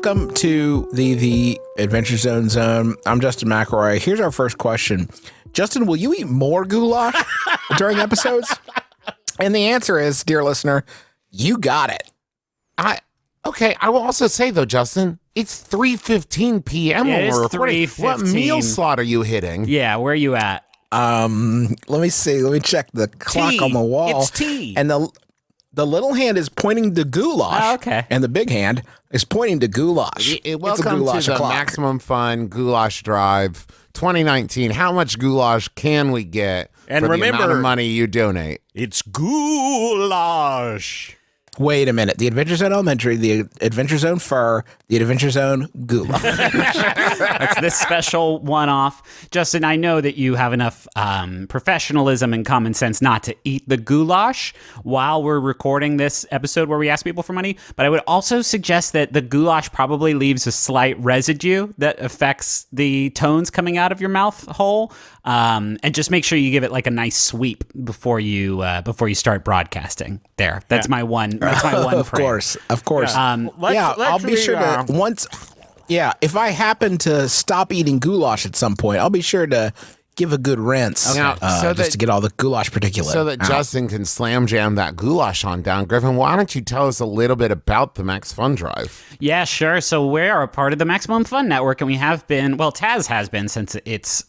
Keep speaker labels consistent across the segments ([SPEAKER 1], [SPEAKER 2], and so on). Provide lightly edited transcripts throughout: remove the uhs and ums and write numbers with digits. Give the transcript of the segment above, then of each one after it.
[SPEAKER 1] welcome to the Adventure Zone. I'm Justin McElroy. Here's our first question. Justin, will you eat more goulash during episodes? And the answer is, dear listener, you got it.
[SPEAKER 2] Okay, I will also say, though, Justin, it's 3:15 p.m. when we're recording. What meal slot are you hitting?
[SPEAKER 3] Yeah, where are you at?
[SPEAKER 1] Let me see. Let me check the clock on the wall.
[SPEAKER 3] It's tea.
[SPEAKER 1] And the little hand is pointing to goulash.
[SPEAKER 3] Oh, okay.
[SPEAKER 1] And the big hand is pointing to goulash.
[SPEAKER 2] Welcome to the Maximum Fun Goulash Drive 2019. How much goulash can we get for the amount of money you donate?
[SPEAKER 4] It's goulash.
[SPEAKER 1] Wait a minute. The Adventure Zone Elementary, the Adventure Zone Fur, the Adventure Zone Goulash.
[SPEAKER 3] That's this special one-off. Justin, I know that you have enough professionalism and common sense not to eat the goulash while we're recording this episode where we ask people for money, but I would also suggest that the goulash probably leaves a slight residue that affects the tones coming out of your mouth hole, and just make sure you give it like a nice sweep before you start broadcasting. That's my one. That's my one.
[SPEAKER 1] Of course.
[SPEAKER 3] Yeah.
[SPEAKER 1] I'll be sure to once. Yeah, if I happen to stop eating goulash at some point, I'll be sure to give a good rinse, just to get all the goulash particulate.
[SPEAKER 2] So that Justin can slam jam that goulash on down. Griffin, why don't you tell us a little bit about the MaxFunDrive?
[SPEAKER 3] Yeah, sure. So we are a part of the Maximum Fun Network, and we have been, well, Taz has been since its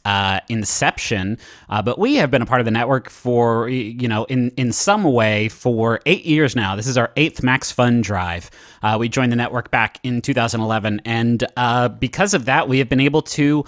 [SPEAKER 3] inception, but we have been a part of the network for, in some way for 8 years now. This is our 8th MaxFunDrive. We joined the network back in 2011, and because of that, we have been able to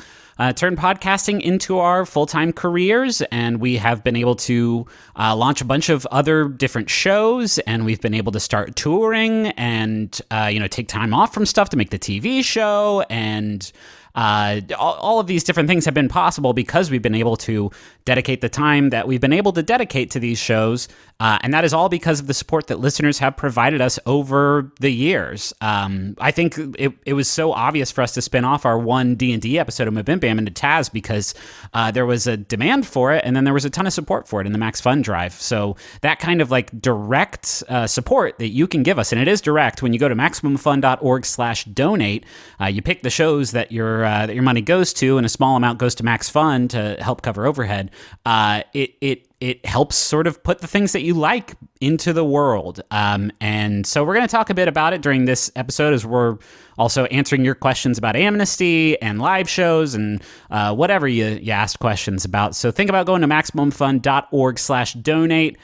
[SPEAKER 3] turn podcasting into our full-time careers, and we have been able to launch a bunch of other different shows, and we've been able to start touring and take time off from stuff to make the TV show, and all of these different things have been possible because we've been able to dedicate the time that we've been able to dedicate to these shows, and that is all because of the support that listeners have provided us over the years. I think it was so obvious for us to spin off our one D&D episode of Mabim Bam into Taz because there was a demand for it, and then there was a ton of support for it in the Max Fun Drive. So that kind of like direct support that you can give us, and it is direct when you go to MaximumFun.org/donate, you pick the shows that your money goes to, and a small amount goes to Max Fun to help cover overhead. It helps sort of put the things that you like into the world. And so we're going to talk a bit about it during this episode as we're also answering your questions about Amnesty and live shows and whatever you asked questions about. So think about going to MaximumFun.org/donate.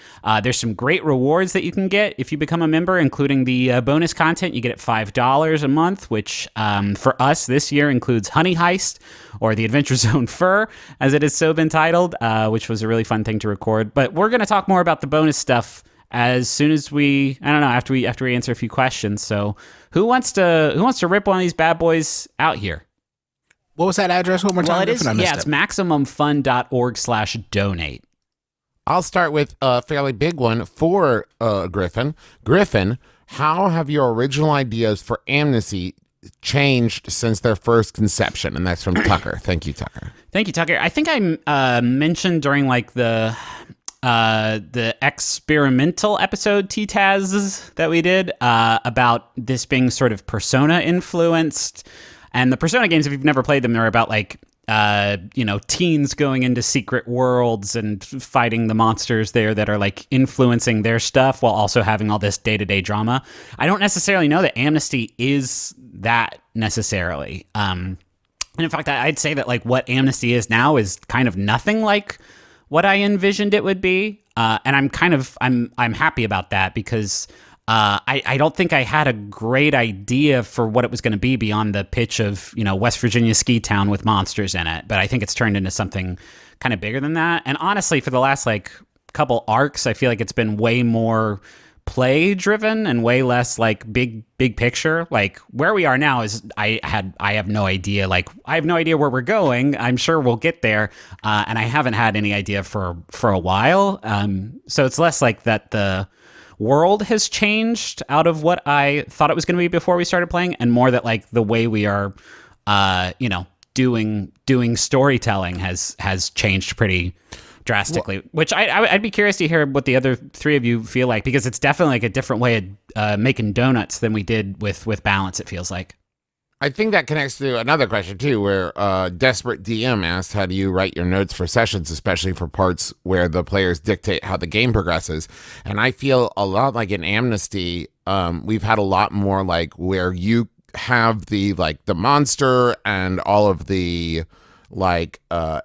[SPEAKER 3] There's some great rewards that you can get if you become a member, including the bonus content. You get it $5 a month, which for us this year includes Honey Heist, or the Adventure Zone Fur, as it has so been titled, which was a really fun thing to record. But we're going to talk more about the bonus stuff as soon as after we answer a few questions. So who wants to rip one of these bad boys out here?
[SPEAKER 1] What was that address one more time?
[SPEAKER 3] Well, it's MaximumFun.org/donate.
[SPEAKER 2] I'll start with a fairly big one for Griffin. Griffin, how have your original ideas for Amnesty changed since their first conception? And that's from Tucker. Thank you, Tucker.
[SPEAKER 3] Thank you, Tucker. I think I mentioned during like the experimental episode T-Taz that we did about this being sort of Persona influenced. And the Persona games, if you've never played them, they're about like teens going into secret worlds and fighting the monsters there that are like influencing their stuff while also having all this day-to-day drama. I don't necessarily know that Amnesty is that necessarily. And in fact, I'd say that like what Amnesty is now is kind of nothing like what I envisioned it would be. And I'm happy about that because I don't think I had a great idea for what it was going to be beyond the pitch of, West Virginia ski town with monsters in it. But I think it's turned into something kind of bigger than that. And honestly, for the last like couple arcs, I feel like it's been way more play driven and way less like big picture. Like where we are now is I have no idea. Like I have no idea where we're going. I'm sure we'll get there. And I haven't had any idea for a while. So it's less like that the world has changed out of what I thought it was going to be before we started playing, and more that like the way we are, doing storytelling has changed pretty drastically. Which I'd be curious to hear what the other three of you feel like, because it's definitely like a different way of making donuts than we did with Balance. It feels like.
[SPEAKER 2] I think that connects to another question too, where Desperate DM asked, how do you write your notes for sessions, especially for parts where the players dictate how the game progresses? And I feel a lot like in Amnesty, we've had a lot more like where you have the monster and all of the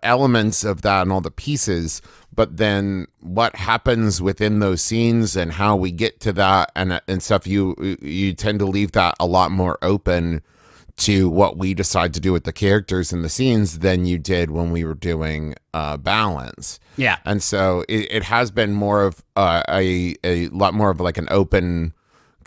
[SPEAKER 2] elements of that and all the pieces, but then what happens within those scenes and how we get to that and stuff, you tend to leave that a lot more open to what we decide to do with the characters and the scenes than you did when we were doing balance.
[SPEAKER 3] Yeah.
[SPEAKER 2] And so it has been more of a lot more of like an open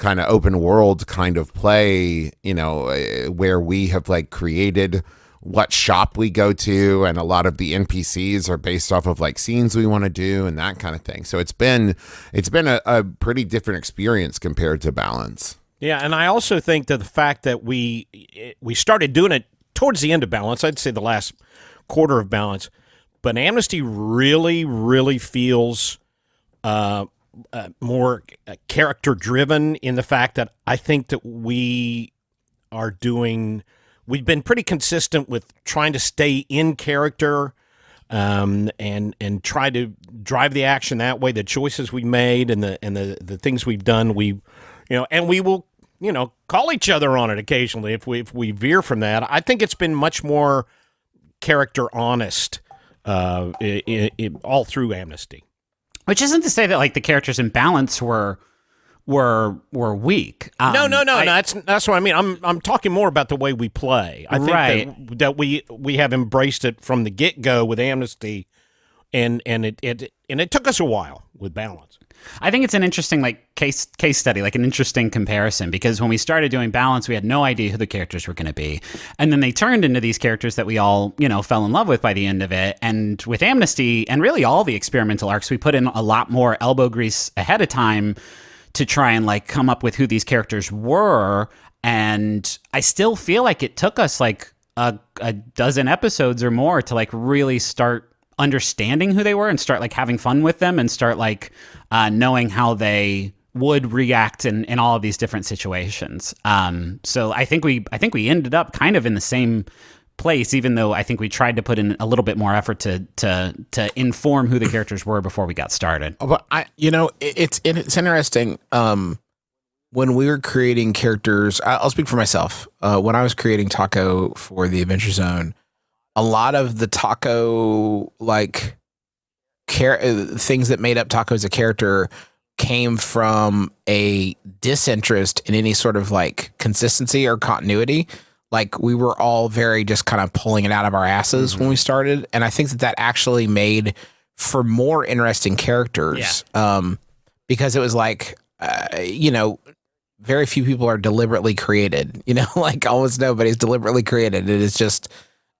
[SPEAKER 2] world kind of play, where we have like created what shop we go to, and a lot of the NPCs are based off of like scenes we want to do and that kind of thing. So it's been a pretty different experience compared to balance.
[SPEAKER 4] Yeah, and I also think that the fact that we started doing it towards the end of balance, I'd say the last quarter of balance, but Amnesty really, really feels more character-driven in the fact that I think that we've been pretty consistent with trying to stay in character and try to drive the action that way, the choices we made and the things we've done, and we will, call each other on it occasionally if we veer from that. I think it's been much more character honest all through Amnesty.
[SPEAKER 3] Which isn't to say that like the characters in balance were weak.
[SPEAKER 4] No. That's what I mean. I'm talking more about the way we play. I think that we have embraced it from the get-go with Amnesty, and it took us a while with balance.
[SPEAKER 3] I think it's an interesting like case study, like an interesting comparison, because when we started doing balance, we had no idea who the characters were going to be, and then they turned into these characters that we all fell in love with by the end of it. And with Amnesty and really all the experimental arcs, we put in a lot more elbow grease ahead of time to try and like come up with who these characters were. And I still feel like it took us like a dozen episodes or more to like really start understanding who they were and start like having fun with them and start like knowing how they would react in all of these different situations. So I think we ended up kind of in the same place, even though I think we tried to put in a little bit more effort to inform who the characters were before we got started.
[SPEAKER 1] But it's interesting. When we were creating characters, I'll speak for myself. When I was creating Taco for the Adventure Zone, a lot of the Taco things that made up Taco as a character came from a disinterest in any sort of like consistency or continuity. Like we were all very just kind of pulling it out of our asses when we started. And I think that actually made for more interesting characters. Yeah. Because it was like, very few people are deliberately created, like almost nobody's deliberately created. It is just,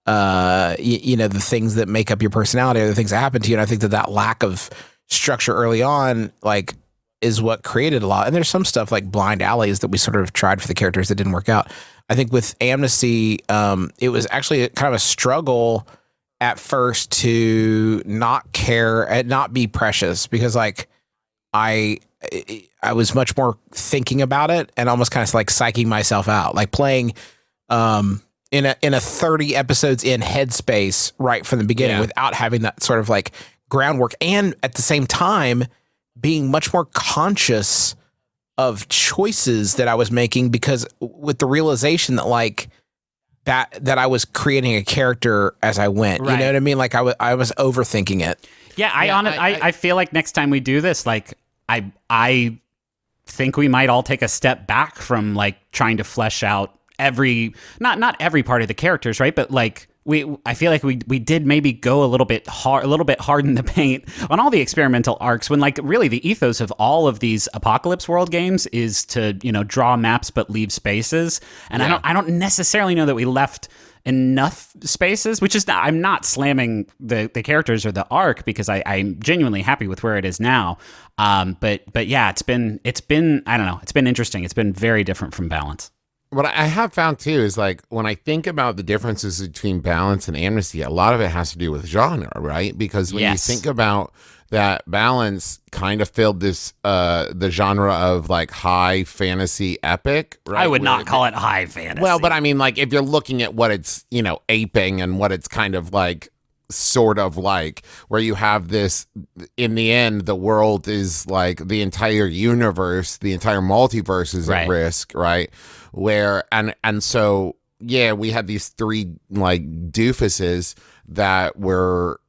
[SPEAKER 1] the things that make up your personality are the things that happen to you. And I think that lack of structure early on, like, is what created a lot. And there's some stuff like blind alleys that we sort of tried for the characters that didn't work out. I think with Amnesty, it was actually kind of a struggle at first to not care and not be precious, because like I was much more thinking about it and almost kind of like psyching myself out, like playing in a 30 episodes in headspace right from the beginning without having that sort of like groundwork, and at the same time being much more conscious of choices that I was making, because with the realization that like that I was creating a character as I went, you know what I mean? Like I was overthinking it.
[SPEAKER 3] Yeah. I feel like next time we do this, like I think we might all take a step back from like trying to flesh out not every part of the characters, right? But like I feel like we did maybe go a little bit hard in the paint on all the experimental arcs, when like really the ethos of all of these apocalypse world games is to draw maps but leave spaces. And I don't necessarily know that we left enough spaces, which is I'm not slamming the characters or the arc, because I'm genuinely happy with where it is now. But yeah, it's been I don't know, it's been interesting. It's been very different from balance.
[SPEAKER 2] What I have found too is like when I think about the differences between Balance and Amnesty, a lot of it has to do with genre, right? Because when
[SPEAKER 3] Yes.
[SPEAKER 2] you think about that, Balance kind of filled this the genre of like high fantasy epic, right?
[SPEAKER 3] I would
[SPEAKER 2] Where
[SPEAKER 3] not call it high fantasy.
[SPEAKER 2] Well, but I mean, like if you're looking at what it's aping and what it's kind of like sort of like, where you have this, in the end the world is like the entire universe, the entire multiverse is
[SPEAKER 3] Right.
[SPEAKER 2] at risk, right? Where and so yeah, we had these three like doofuses that were,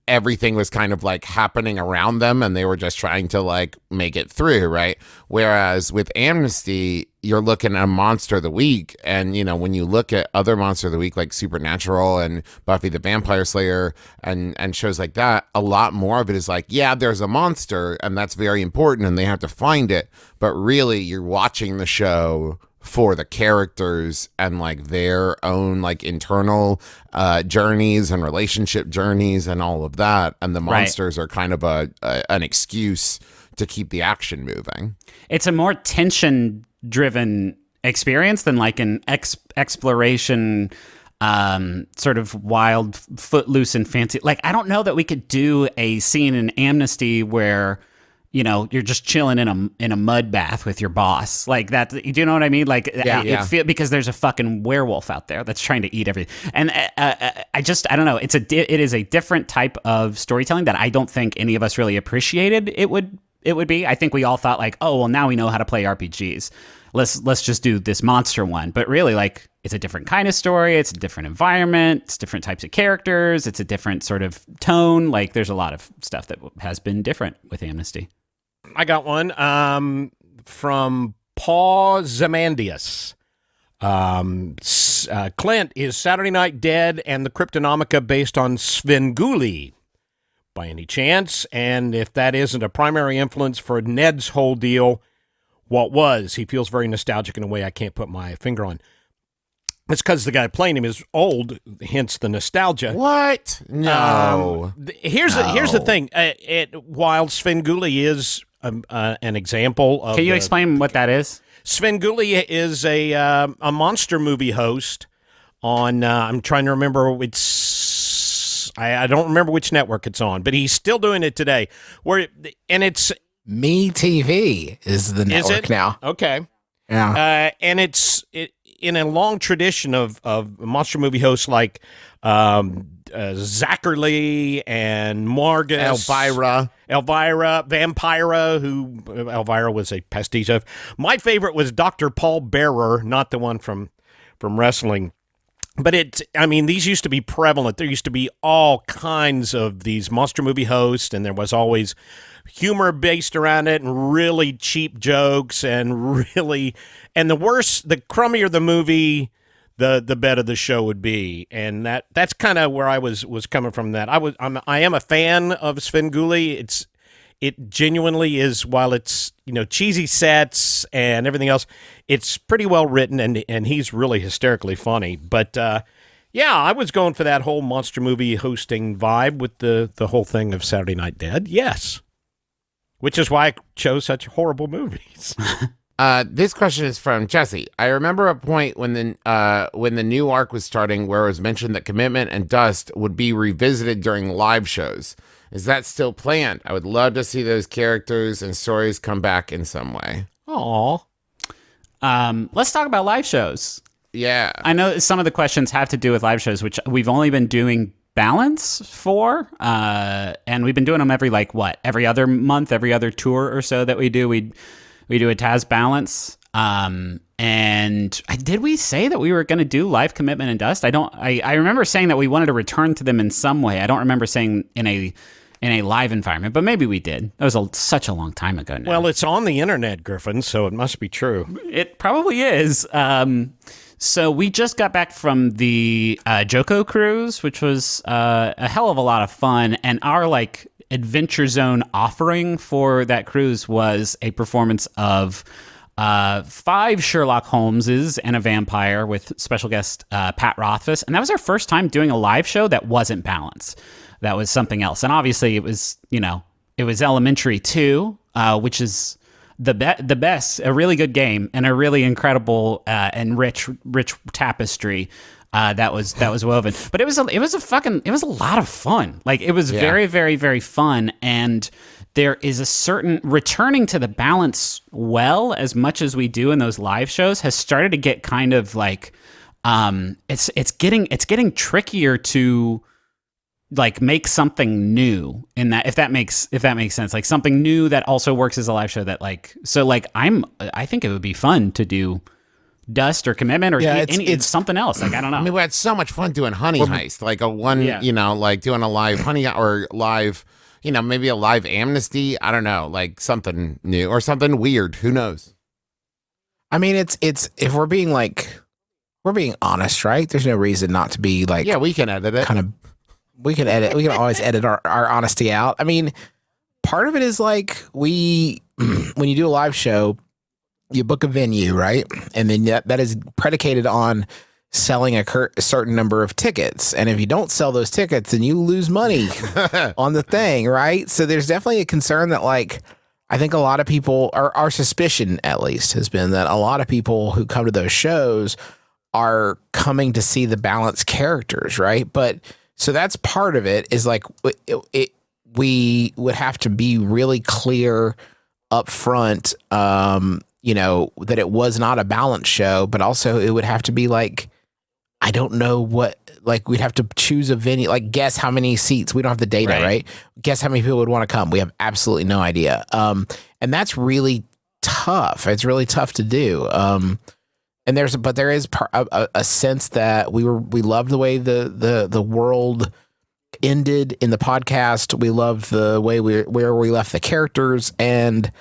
[SPEAKER 2] everything was kind of like happening around them and they were just trying to like make it through, right? Whereas with Amnesty, you're looking at a monster of the week, and when you look at other monster of the week like Supernatural and Buffy the Vampire Slayer and shows like that, a lot more of it is like, yeah, there's a monster and that's very important and they have to find it, but really you're watching the show for the characters and like their own like internal journeys and relationship journeys and all of that, and the
[SPEAKER 3] Right.
[SPEAKER 2] monsters are kind of an excuse to keep the action moving.
[SPEAKER 3] It's a more tension-driven experience than like an exploration, sort of wild, footloose and fancy. Like, I don't know that we could do a scene in Amnesty where you're just chilling in a mud bath with your boss, like that. Do you know what I mean? Like, because there's a fucking werewolf out there that's trying to eat everything. And I don't know. It is a different type of storytelling that I don't think any of us really appreciated. It would be. I think we all thought like, oh well, now we know how to play RPGs. Let's just do this monster one. But really, like, it's a different kind of story. It's a different environment. It's different types of characters. It's a different sort of tone. Like, there's a lot of stuff that has been different with Amnesty.
[SPEAKER 4] I got one from Paul Zemandius. Clint, is Saturday Night Dead and the Cryptonomica based on Svengoolie by any chance? And if that isn't a primary influence for Ned's whole deal, what was? He feels very nostalgic in a way I can't put my finger on. It's because the guy playing him is old, hence the nostalgia.
[SPEAKER 2] What? No.
[SPEAKER 4] Here's the thing. While Svengoolie is an example of...
[SPEAKER 3] Can you explain what that is?
[SPEAKER 4] Svengoolie is a monster movie host on... I'm trying to remember which... I don't remember which network it's on, but he's still doing it today. It's...
[SPEAKER 1] Me TV is the network now.
[SPEAKER 4] Okay.
[SPEAKER 1] Yeah.
[SPEAKER 4] And it's in a long tradition of monster movie hosts like Zachary and Margus.
[SPEAKER 2] Elvira,
[SPEAKER 4] Vampira, who Elvira was a pastiche of. My favorite was Dr. Paul Bearer, not the one from wrestling. But these used to be prevalent. There used to be all kinds of these monster movie hosts, and there was always humor based around it and really cheap jokes and the crummier the movie, the better the show would be. And that's kind of where I was coming from. That I am a fan of Svengoolie. It genuinely is, while it's cheesy sets and everything else, it's pretty well written and he's really hysterically funny. But yeah, I was going for that whole monster movie hosting vibe with the whole thing of Saturday Night Dead. Yes. Which is why I chose such horrible movies.
[SPEAKER 2] This question is from Jesse. I remember a point when the new arc was starting where it was mentioned that Commitment and Dust would be revisited during live shows. Is that still planned? I would love to see those characters and stories come back in some way.
[SPEAKER 4] Aw.
[SPEAKER 3] Let's talk about live shows.
[SPEAKER 2] Yeah.
[SPEAKER 3] I know some of the questions have to do with live shows, which we've only been doing Balance for, and we've been doing them every other month, every other tour or so that we do. We do a Taz Balance. And did we say that we were going to do live Commitment and Dust? I remember saying that we wanted to return to them in some way. I don't remember saying in a live environment, but maybe we did. That was such a long time ago now.
[SPEAKER 4] Well, it's on the internet, Griffin, so it must be true.
[SPEAKER 3] It probably is. So we just got back from the Joko cruise, which was a hell of a lot of fun. And our Adventure Zone offering for that cruise was a performance of 5 Sherlock Holmeses and a vampire with special guest Pat Rothfuss. And that was our first time doing a live show that wasn't Balance. That was something else. And obviously it was Elementary too, which is the best, a really good game and a really incredible and rich tapestry that was woven. But it was a lot of fun. Like it was very, very, very fun. And there is a certain returning to the balance well as much as we do in those live shows has started to get kind of like it's getting trickier to like make something new in that if that makes sense, like something new that also works as a live show that like so like I think it would be fun to do Dust or Commitment or it's something else. Like I don't know.
[SPEAKER 2] I mean, we had so much fun doing Honey Heist, like like doing a live Honey or live, maybe a live Amnesty. I don't know, like something new or something weird. Who knows?
[SPEAKER 1] I mean, it's if we're being honest, right? There's no reason not to be like.
[SPEAKER 2] Yeah, we can edit it.
[SPEAKER 1] We can always edit our honesty out. I mean, part of it is like when you do a live show, you book a venue, right? And then that is predicated on selling a certain number of tickets. And if you don't sell those tickets, then you lose money on the thing, right? So there's definitely a concern that like, I think a lot of people, or our suspicion at least has been that a lot of people who come to those shows are coming to see the balanced characters, right? But so that's part of it is like we would have to be really clear up front, that it was not a balanced show, but also it would have to be like, I don't know what, like we'd have to choose a venue, like guess how many seats. We don't have the data, right? Guess how many people would want to come. We have absolutely no idea. And that's really tough. It's really tough to do. And there is a sense that we loved the way the world ended in the podcast. We loved the way where we left the characters. And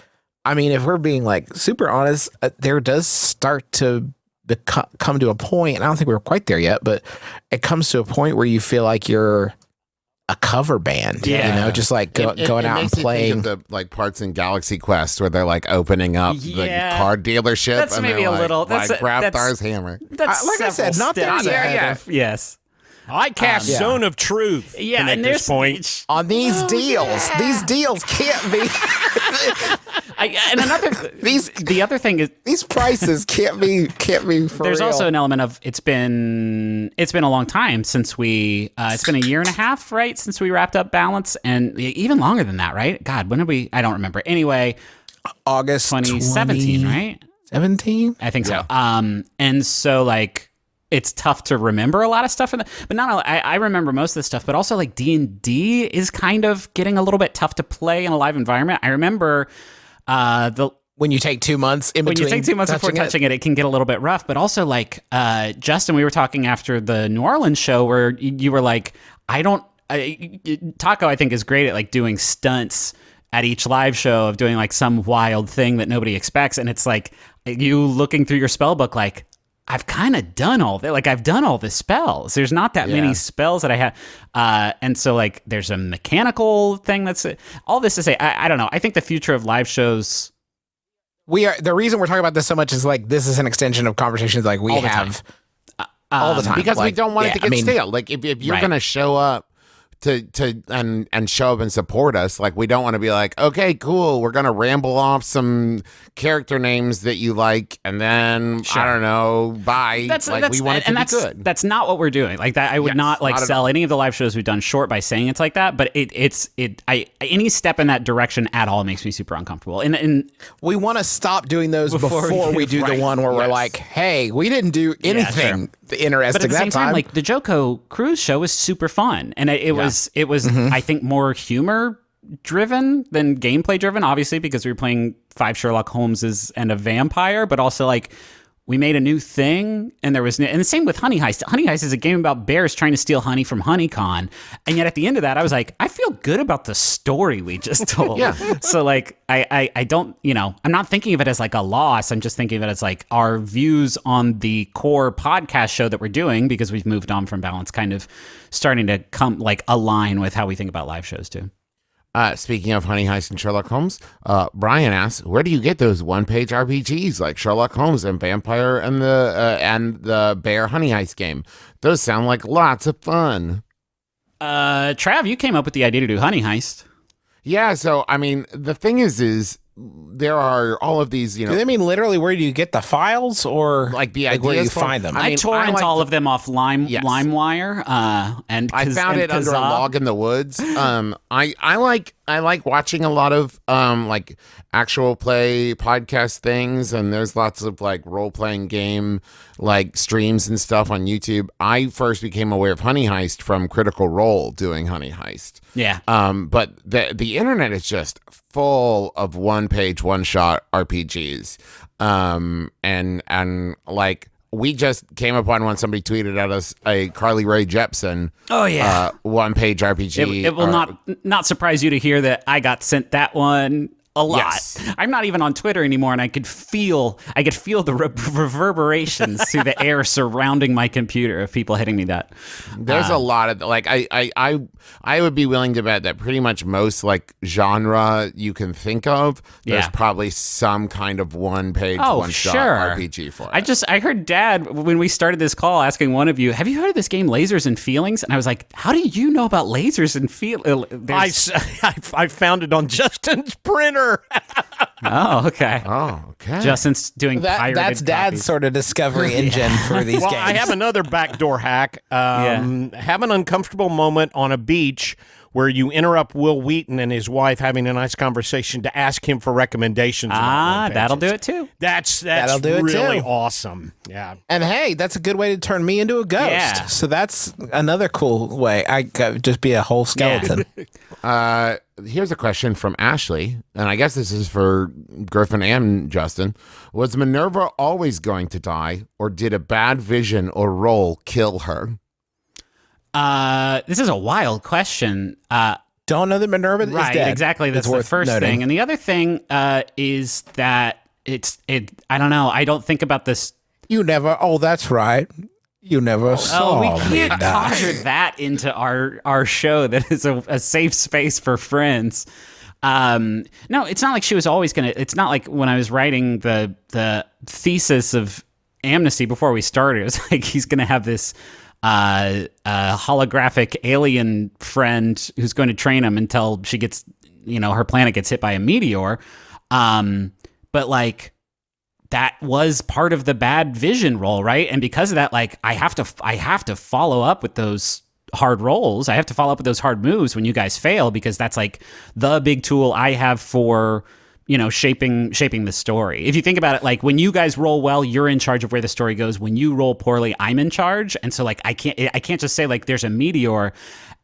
[SPEAKER 1] I mean, if we're being like super honest, there does start to come to a point, and I don't think we're quite there yet, but it comes to a point where you feel like you're a cover band, just like going out and playing.
[SPEAKER 2] The like parts in Galaxy Quest where they're like opening up the car dealership.
[SPEAKER 3] That's
[SPEAKER 2] and
[SPEAKER 3] maybe a
[SPEAKER 2] like,
[SPEAKER 3] little.
[SPEAKER 2] Like grab Thar's hammer.
[SPEAKER 3] That's
[SPEAKER 1] like I said, not there yet.
[SPEAKER 3] Yes.
[SPEAKER 4] I cast Zone of Truth.
[SPEAKER 3] Yeah,
[SPEAKER 4] and
[SPEAKER 3] there's
[SPEAKER 4] this point
[SPEAKER 1] on these deals. These deals can't be.
[SPEAKER 3] The other thing is
[SPEAKER 1] these prices can't be for
[SPEAKER 3] there's
[SPEAKER 1] real.
[SPEAKER 3] also an element of it's been a long time since we it's been a year and a half, right, since we wrapped up Balance, and even longer than that, right? God, when did we? I don't remember. Anyway,
[SPEAKER 1] August
[SPEAKER 3] 2017, right?
[SPEAKER 1] 17,
[SPEAKER 3] I think so. And so like. It's tough to remember a lot of stuff, but not only, I remember most of the stuff, but also like D&D is kind of getting a little bit tough to play in a live environment. I remember
[SPEAKER 1] when you take 2 months in between.
[SPEAKER 3] When you take 2 months before touching it can get a little bit rough. But also like Justin, we were talking after the New Orleans show where you were like, Taco I think is great at like doing stunts at each live show of doing like some wild thing that nobody expects, and it's like you looking through your spell book like, I've kind of done all that. Like I've done all the spells. There's not that many spells that I have. And so like there's a mechanical thing that's all this to say, I don't know. I think the future of live shows.
[SPEAKER 1] The reason we're talking about this so much is like, this is an extension of conversations like we have all the time.
[SPEAKER 2] Because we don't want it to get stale. Like if you're going to show up and show up and support us, like we don't want to be like, okay, cool, we're gonna ramble off some character names that you like, and then I don't know, bye. We want it to be good.
[SPEAKER 3] That's not what we're doing. Like that, I would not like sell any of the live shows we've done short by saying it's like that. But any step in that direction at all makes me super uncomfortable. And
[SPEAKER 1] we want to stop doing those before we do the one where we're like, hey, we didn't do anything interesting.
[SPEAKER 3] But at the same time,
[SPEAKER 1] time,
[SPEAKER 3] like the Joko Cruise show was super fun, and it was I think more humor driven than gameplay driven, obviously because we were playing 5 Sherlock Holmeses and a vampire, but also like we made a new thing, and there was and the same with Honey Heist. Honey Heist is a game about bears trying to steal honey from Honeycon, and yet at the end of that I was like, I feel good about the story we just told. So like I don't, I'm not thinking of it as like a loss. I'm just thinking of it as like our views on the core podcast show that we're doing, because we've moved on from Balance, kind of starting to come like align with how we think about live shows too.
[SPEAKER 2] Speaking of Honey Heist and Sherlock Holmes, Brian asks, where do you get those one-page RPGs like Sherlock Holmes and Vampire and the Bear Honey Heist game? Those sound like lots of fun.
[SPEAKER 3] Trav, you came up with the idea to do Honey Heist.
[SPEAKER 2] Yeah, so I mean, the thing is there are all of these,
[SPEAKER 1] Do they mean literally where do you get the files or
[SPEAKER 2] like the
[SPEAKER 1] where do you
[SPEAKER 2] ideas from-
[SPEAKER 1] find them?
[SPEAKER 3] I torrent all of them off
[SPEAKER 2] Yes.
[SPEAKER 3] LimeWire, and
[SPEAKER 2] I found it under a
[SPEAKER 3] Kazaa.
[SPEAKER 2] log in the woods. I like watching a lot of like actual play podcast things, and there's lots of like role playing game like streams and stuff on YouTube. I first became aware of Honey Heist from Critical Role doing Honey Heist.
[SPEAKER 3] Yeah.
[SPEAKER 2] But the internet is just full of one page, one shot RPGs. And like we just came upon one. Somebody tweeted at us a Carly Rae Jepsen.
[SPEAKER 3] Oh, yeah.
[SPEAKER 2] One page RPG.
[SPEAKER 3] It will not surprise you to hear that I got sent that one a lot.
[SPEAKER 2] Yes.
[SPEAKER 3] I'm not even on Twitter anymore, and I could feel the reverberations through the air surrounding my computer of people hitting me that.
[SPEAKER 2] There's a lot of like I would be willing to bet that pretty much most like genre you can think of, there's
[SPEAKER 3] Yeah.
[SPEAKER 2] probably some kind of one page,
[SPEAKER 3] Oh,
[SPEAKER 2] one shot
[SPEAKER 3] sure.
[SPEAKER 2] RPG for it.
[SPEAKER 3] I heard Dad when we started this call asking one of you, "Have you heard of this game Lasers and Feelings?" And I was like, "How do you know about lasers and feelings?"
[SPEAKER 4] I found it on Justin's printer.
[SPEAKER 3] Oh, okay.
[SPEAKER 2] Oh, okay.
[SPEAKER 3] Justin's doing pirated
[SPEAKER 1] that's Dad's
[SPEAKER 3] copies.
[SPEAKER 1] sort of discovery engine for these
[SPEAKER 4] Well,
[SPEAKER 1] games.
[SPEAKER 4] I have another backdoor hack. Have an uncomfortable moment on a beach where you interrupt Will Wheaton and his wife having a nice conversation to ask him for recommendations. about
[SPEAKER 3] That'll
[SPEAKER 4] pages.
[SPEAKER 3] do it too.
[SPEAKER 4] That'll
[SPEAKER 1] do it
[SPEAKER 4] really
[SPEAKER 1] too.
[SPEAKER 4] awesome. Yeah.
[SPEAKER 1] And hey, that's a good way to turn me into a ghost.
[SPEAKER 3] Yeah.
[SPEAKER 1] So that's another cool way. I could just be a whole skeleton.
[SPEAKER 2] Here's a question from Ashley, and I guess this is for Griffin and Justin. Was Minerva always going to die, or did a bad vision or role kill her?
[SPEAKER 3] This is a wild question.
[SPEAKER 1] Don't know that Minerva is
[SPEAKER 3] Right,
[SPEAKER 1] dead.
[SPEAKER 3] exactly. That's
[SPEAKER 1] It's
[SPEAKER 3] the
[SPEAKER 1] worth
[SPEAKER 3] first
[SPEAKER 1] noting.
[SPEAKER 3] thing. And the other thing is that I don't know. I don't think about this.
[SPEAKER 1] You never. Oh, that's right. You never saw
[SPEAKER 3] We
[SPEAKER 1] me
[SPEAKER 3] can't
[SPEAKER 1] die.
[SPEAKER 3] conjure that into our show that is a safe space for friends. No, it's not like she was always gonna. It's not like when I was writing the thesis of Amnesty before we started. It was like he's gonna have this holographic alien friend who's going to train him until she gets, her planet gets hit by a meteor. But like that was part of the bad vision role, right? And because of that, like I have to follow up with those hard rolls. I have to follow up with those hard moves when you guys fail, because that's like the big tool I have for shaping the story. If you think about it, like when you guys roll well, you're in charge of where the story goes. When you roll poorly, I'm in charge. And so like I can't just say like there's a meteor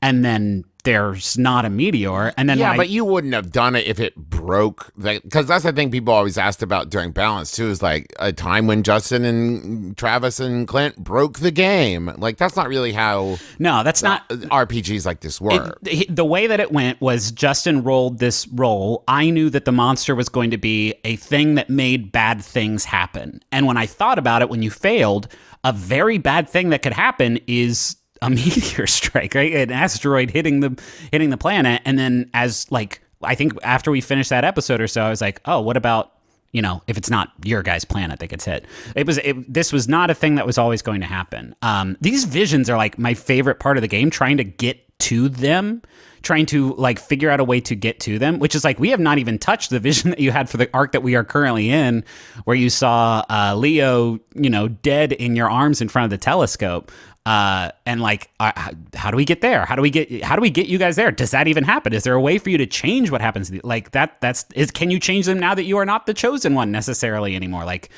[SPEAKER 3] and then there's not a meteor. And then
[SPEAKER 2] Yeah, but you wouldn't have done it if it broke. Because that's the thing people always asked about during balance, too, is like a time when Justin and Travis and Clint broke the game. Like, that's not really how
[SPEAKER 3] No, that's not
[SPEAKER 2] RPGs like this work.
[SPEAKER 3] the way that it went was Justin rolled this roll. I knew that the monster was going to be a thing that made bad things happen. And when I thought about it, when you failed, a very bad thing that could happen is a meteor strike, right? An asteroid hitting the planet. And then as like, I think after we finished that episode or so, I was like, oh, what about, if it's not your guys' planet that gets hit? This was not a thing that was always going to happen. These visions are like my favorite part of the game, trying to get to them, trying to like figure out a way to get to them, which is like, we have not even touched the vision that you had for the arc that we are currently in, where you saw Leo, dead in your arms in front of the telescope. And like, how do we get there? How do we get you guys there? Does that even happen? Is there a way for you to change what happens? Like can you change them now that you are not the chosen one necessarily anymore? Like,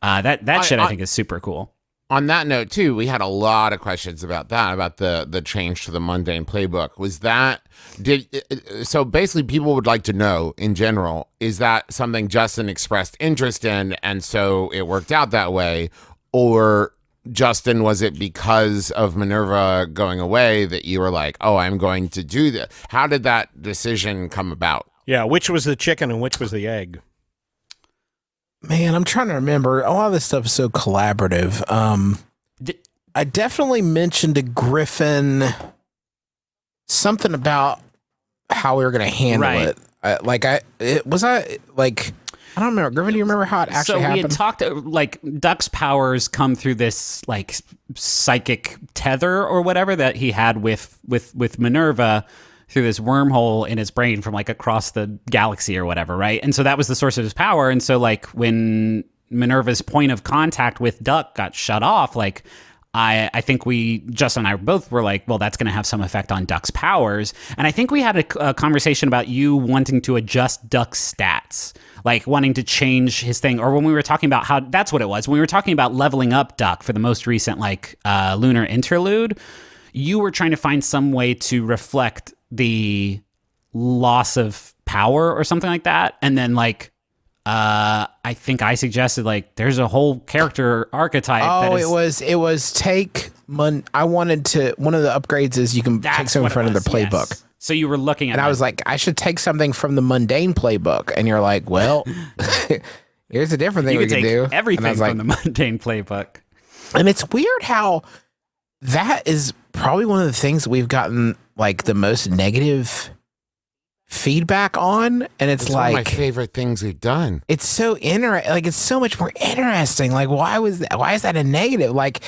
[SPEAKER 3] that shit I think is super cool.
[SPEAKER 2] On that note, too, we had a lot of questions about that, about the change to the mundane playbook. So basically people would like to know in general, is that something Justin expressed interest in and so it worked out that way? Or Justin, was it because of Minerva going away that you were like, oh, I'm going to do this? How did that decision come about?
[SPEAKER 4] Yeah, which was the chicken and which was the egg?
[SPEAKER 1] Man, I'm trying to remember. A lot of this stuff is so collaborative. I definitely mentioned to Griffin something about how we were going to handle
[SPEAKER 3] Right.
[SPEAKER 1] it. I don't remember. Griffin, do you remember how it actually
[SPEAKER 3] So we had
[SPEAKER 1] happened?
[SPEAKER 3] talked like Duck's powers come through this like psychic tether or whatever that he had with Minerva. through this wormhole in his brain from like across the galaxy or whatever, right? And so that was the source of his power. And so like when Minerva's point of contact with Duck got shut off, like I think Justin and I both were like, well, that's going to have some effect on Duck's powers. And I think we had a conversation about you wanting to adjust Duck's stats, like wanting to change his thing. Or when we were talking about how, that's what it was. When we were talking about leveling up Duck for the most recent like lunar interlude, you were trying to find some way to reflect the loss of power or something like that. And then like, I think I suggested like there's a whole character archetype.
[SPEAKER 1] Oh, it was take I wanted to, one of the upgrades is you can take something from the playbook.
[SPEAKER 3] Yes. So you were looking at
[SPEAKER 1] and I was like, I should take something from the mundane playbook. And you're like, well, here's a different thing
[SPEAKER 3] you
[SPEAKER 1] we
[SPEAKER 3] can
[SPEAKER 1] can
[SPEAKER 3] take
[SPEAKER 1] do.
[SPEAKER 3] everything from the mundane playbook.
[SPEAKER 1] And it's weird how that is probably one of the things we've gotten like the most negative feedback on, and it's like
[SPEAKER 2] one of my favorite things we've done.
[SPEAKER 1] It's so like it's so much more interesting. Like why is that a negative? Like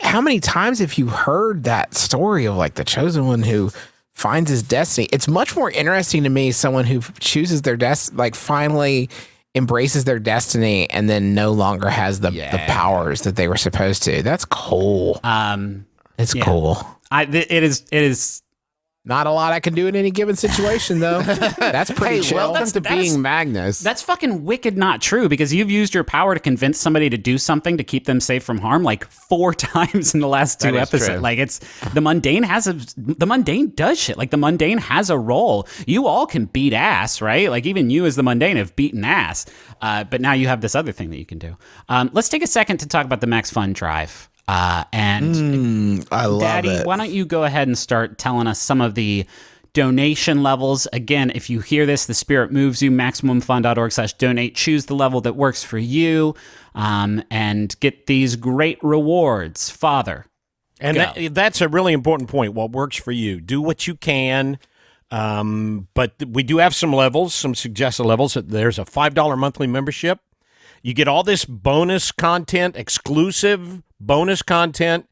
[SPEAKER 1] how many times have you heard that story of like the chosen one who finds his destiny? It's much more interesting to me someone who chooses their like finally embraces their destiny and then no longer has the powers that they were supposed to. That's cool. It's cool.
[SPEAKER 3] It is
[SPEAKER 1] not a lot I can do in any given situation, though. That's pretty chill.
[SPEAKER 2] Welcome to being Magnus.
[SPEAKER 3] That's fucking wicked not true, because you've used your power to convince somebody to do something to keep them safe from harm like 4 times in the last 2 episodes.
[SPEAKER 2] True.
[SPEAKER 3] Like it's the mundane does shit. Like the mundane has a role. You all can beat ass, right? Like even you as the mundane have beaten ass. But now you have this other thing that you can do. Let's take a second to talk about the MaxFunDrive.
[SPEAKER 1] I love
[SPEAKER 3] Daddy,
[SPEAKER 1] it.
[SPEAKER 3] why don't you go ahead and start telling us some of the donation levels. Again, if you hear this, the spirit moves you, MaximumFun.org/donate. Choose the level that works for you, and get these great rewards. Father.
[SPEAKER 4] And that's a really important point. What works for you. Do what you can. But we do have some levels, some suggested levels. There's a $5 monthly membership. You get all this bonus content, exclusive bonus content,